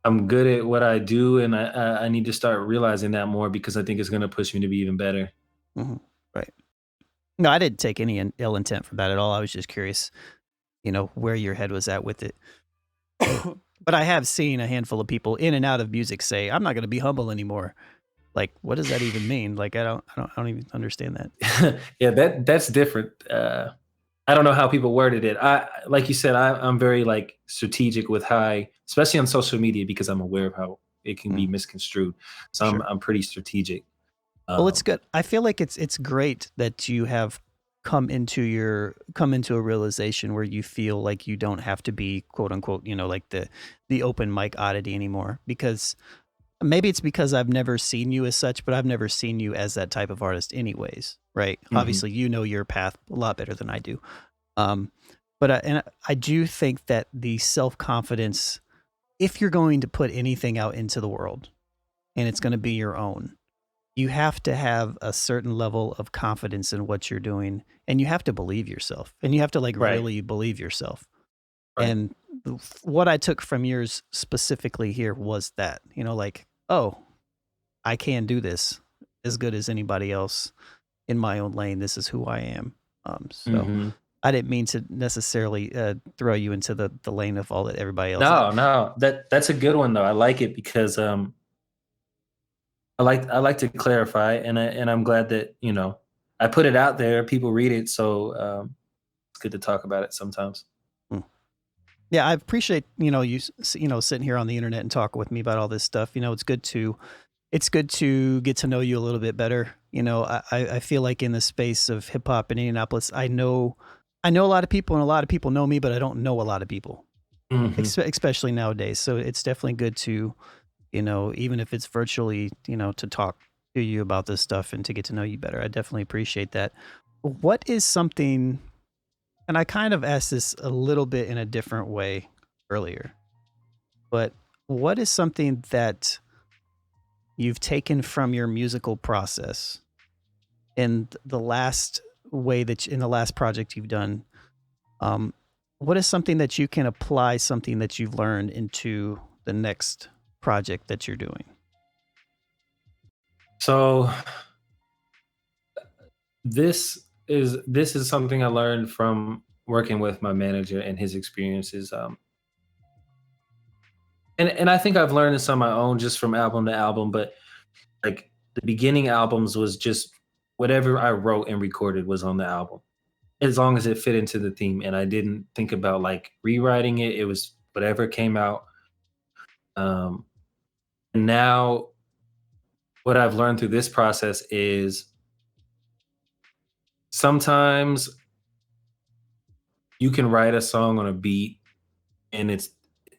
S2: I'm good at what I do, and I need to start realizing that more because I think it's going to push me to be even better.
S1: Mm-hmm. Right. No, I didn't take any ill intent from that at all. I was just curious, where your head was at with it. But I have seen a handful of people in and out of music say, "I'm not going to be humble anymore." Like, what does that even mean? Like, I don't even understand that.
S2: Yeah, that's different. I don't know how people worded it. Like you said, I'm very like strategic with especially on social media, because I'm aware of how it can be misconstrued. So
S1: Sure.
S2: I'm pretty strategic.
S1: Well, it's good. I feel like it's great that you have come into a realization where you feel like you don't have to be quote unquote, like the open mic oddity anymore. Because maybe it's because I've never seen you as such, but I've never seen you as that type of artist anyways, right?
S2: Mhm.
S1: Obviously, you know your path a lot better than I do. But I do think that the self-confidence, if you're going to put anything out into the world and it's going to be your own, you have to have a certain level of confidence in what you're doing, and you have to believe yourself, and you have to like
S2: Right.
S1: really believe yourself.
S2: Right.
S1: And what I took from yours specifically here was that, like, oh, I can do this as good as anybody else in my own lane. This is who I am. So
S2: Mhm.
S1: I didn't mean to necessarily throw you into the lane of all that everybody else.
S2: No, that's a good one though. I like it because I like to clarify, and I'm glad that I put it out there. People read it, so it's good to talk about it sometimes.
S1: Yeah, I appreciate you sitting here on the internet and talking with me about all this stuff. It's good to get to know you a little bit better. I feel like in the space of hip hop in Indianapolis, I know a lot of people and a lot of people know me, but I don't know a lot of people,
S2: Mhm.
S1: especially nowadays. So it's definitely good to, even if it's virtually, to talk to you about this stuff and to get to know you better. I definitely appreciate that. What is something, and I kind of asked this a little bit in a different way earlier, but what is something that you've taken from your musical process in the last in the last project you've done? What is something that you can apply, something that you've learned into the next project that you're doing?
S2: So this is this is something I learned from working with my manager and his experiences. And I think I've learned this on my own just from album to album, but like the beginning albums was just whatever I wrote and recorded was on the album, as long as it fit into the theme. And I didn't think about like rewriting it. It was whatever came out. Um, and now what I've learned through this process is sometimes you can write a song on a beat and it's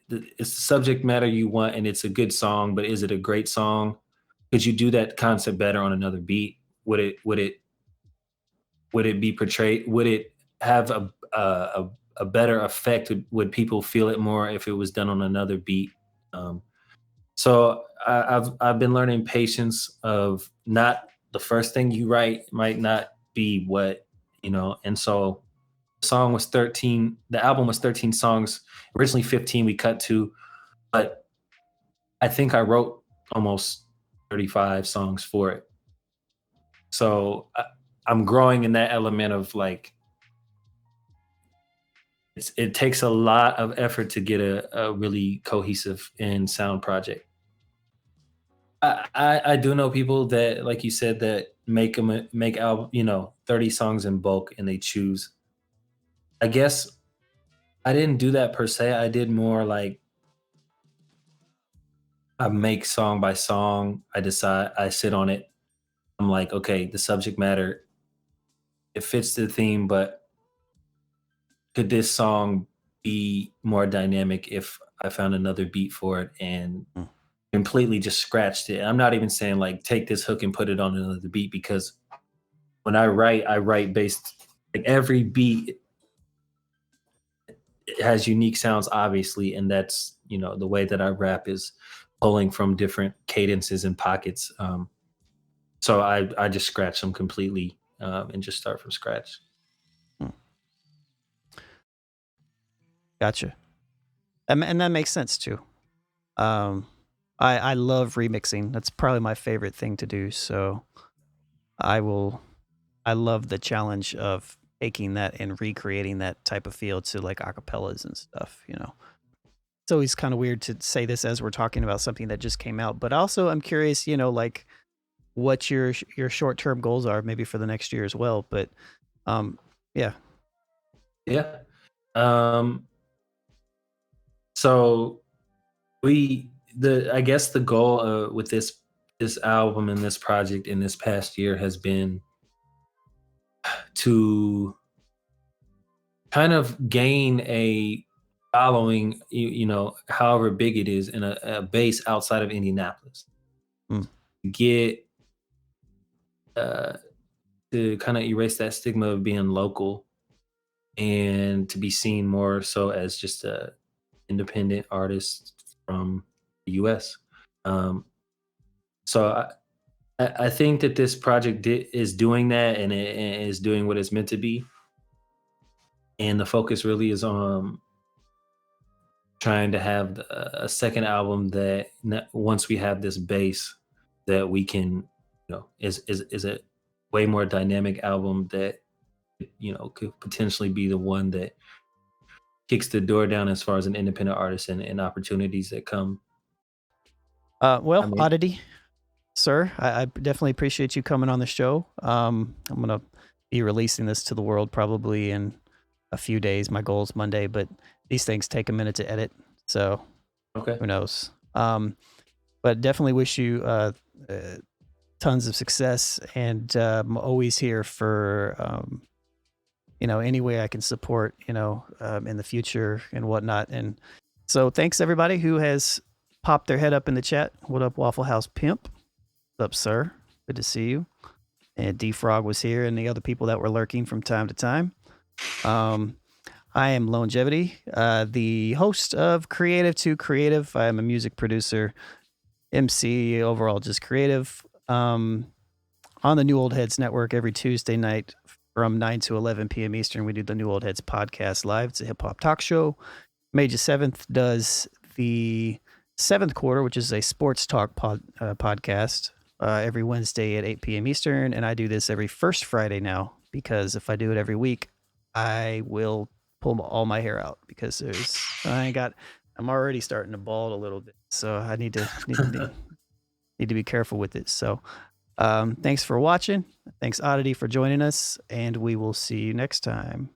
S2: the subject matter you want and it's a good song, but is it a great song? Could you do that concept better on another beat? Would it be portrayed? Would it have a better effect? Would people feel it more if it was done on another beat? Um, so I've been learning patience of not the first thing you write might not be what and so the song was 13. The album was 13 songs. Originally 15 we cut to, but I think I wrote almost 35 songs for it. So I'm growing in that element of like it takes a lot of effort to get a really cohesive and sound project. I do know people that, like you said, that make album 30 songs in bulk and they choose. I guess I didn't do that per se. I did more like I make song by song. I sit on it. I'm like, okay, the subject matter, it fits the theme, but could this song be more dynamic if I found another beat for it and completely just scratched it? I'm not even saying like take this hook and put it on another beat, because when I write based like every beat it has unique sounds, obviously, and that's the way that I rap is pulling from different cadences and pockets. So I just scratch them completely and just start from scratch.
S1: Gotcha. And that makes sense too. I love remixing. That's probably my favorite thing to do. So I love the challenge of taking that and recreating that type of feel to like acapellas and stuff, It's always kind of weird to say this as we're talking about something that just came out, but also I'm curious, like what your short-term goals are maybe for the next year as well. But yeah.
S2: Yeah. So I guess the goal with this album and this project in this past year has been to kind of gain a following, however big it is, in a base outside of Indianapolis. Get to kind of erase that stigma of being local and to be seen more so as just a independent artist from the US. So I think that this project is doing that, and it is doing what it's meant to be. And the focus really is on trying to have a second album that once we have this base that we can, is a way more dynamic album that, could potentially be the one that kicks the door down as far as an independent artist and opportunities that come.
S1: Well, O.D.D.I.T.Y, sir, I definitely appreciate you coming on the show. I'm going to be releasing this to the world probably in a few days. My goal is Monday, but these things take a minute to edit. So who knows? But definitely wish you tons of success. And I'm always here for, any way I can support, in the future and whatnot. And so thanks everybody who has popped their head up in the chat. What up, Waffle House Pimp? What's up, sir? Good to see you. And D-Frog was here and the other people that were lurking from time to time. I am Lonegeveity, the host of Creative to Creative. I am a music producer, MC, overall just creative. On the New Old Heads Network every Tuesday night from 9 to 11 p.m. Eastern, we do the New Old Heads podcast live. It's a hip-hop talk show. Major 7th does the 7th Quarter, which is a sports talk podcast, every Wednesday at 8 p.m. Eastern, and I do this every first Friday now because if I do it every week, I will pull all my hair out because I'm already starting to bald a little bit, so I need to be careful with it. So thanks for watching. Thanks, O.D.D.I.T.Y, for joining us, and we will see you next time.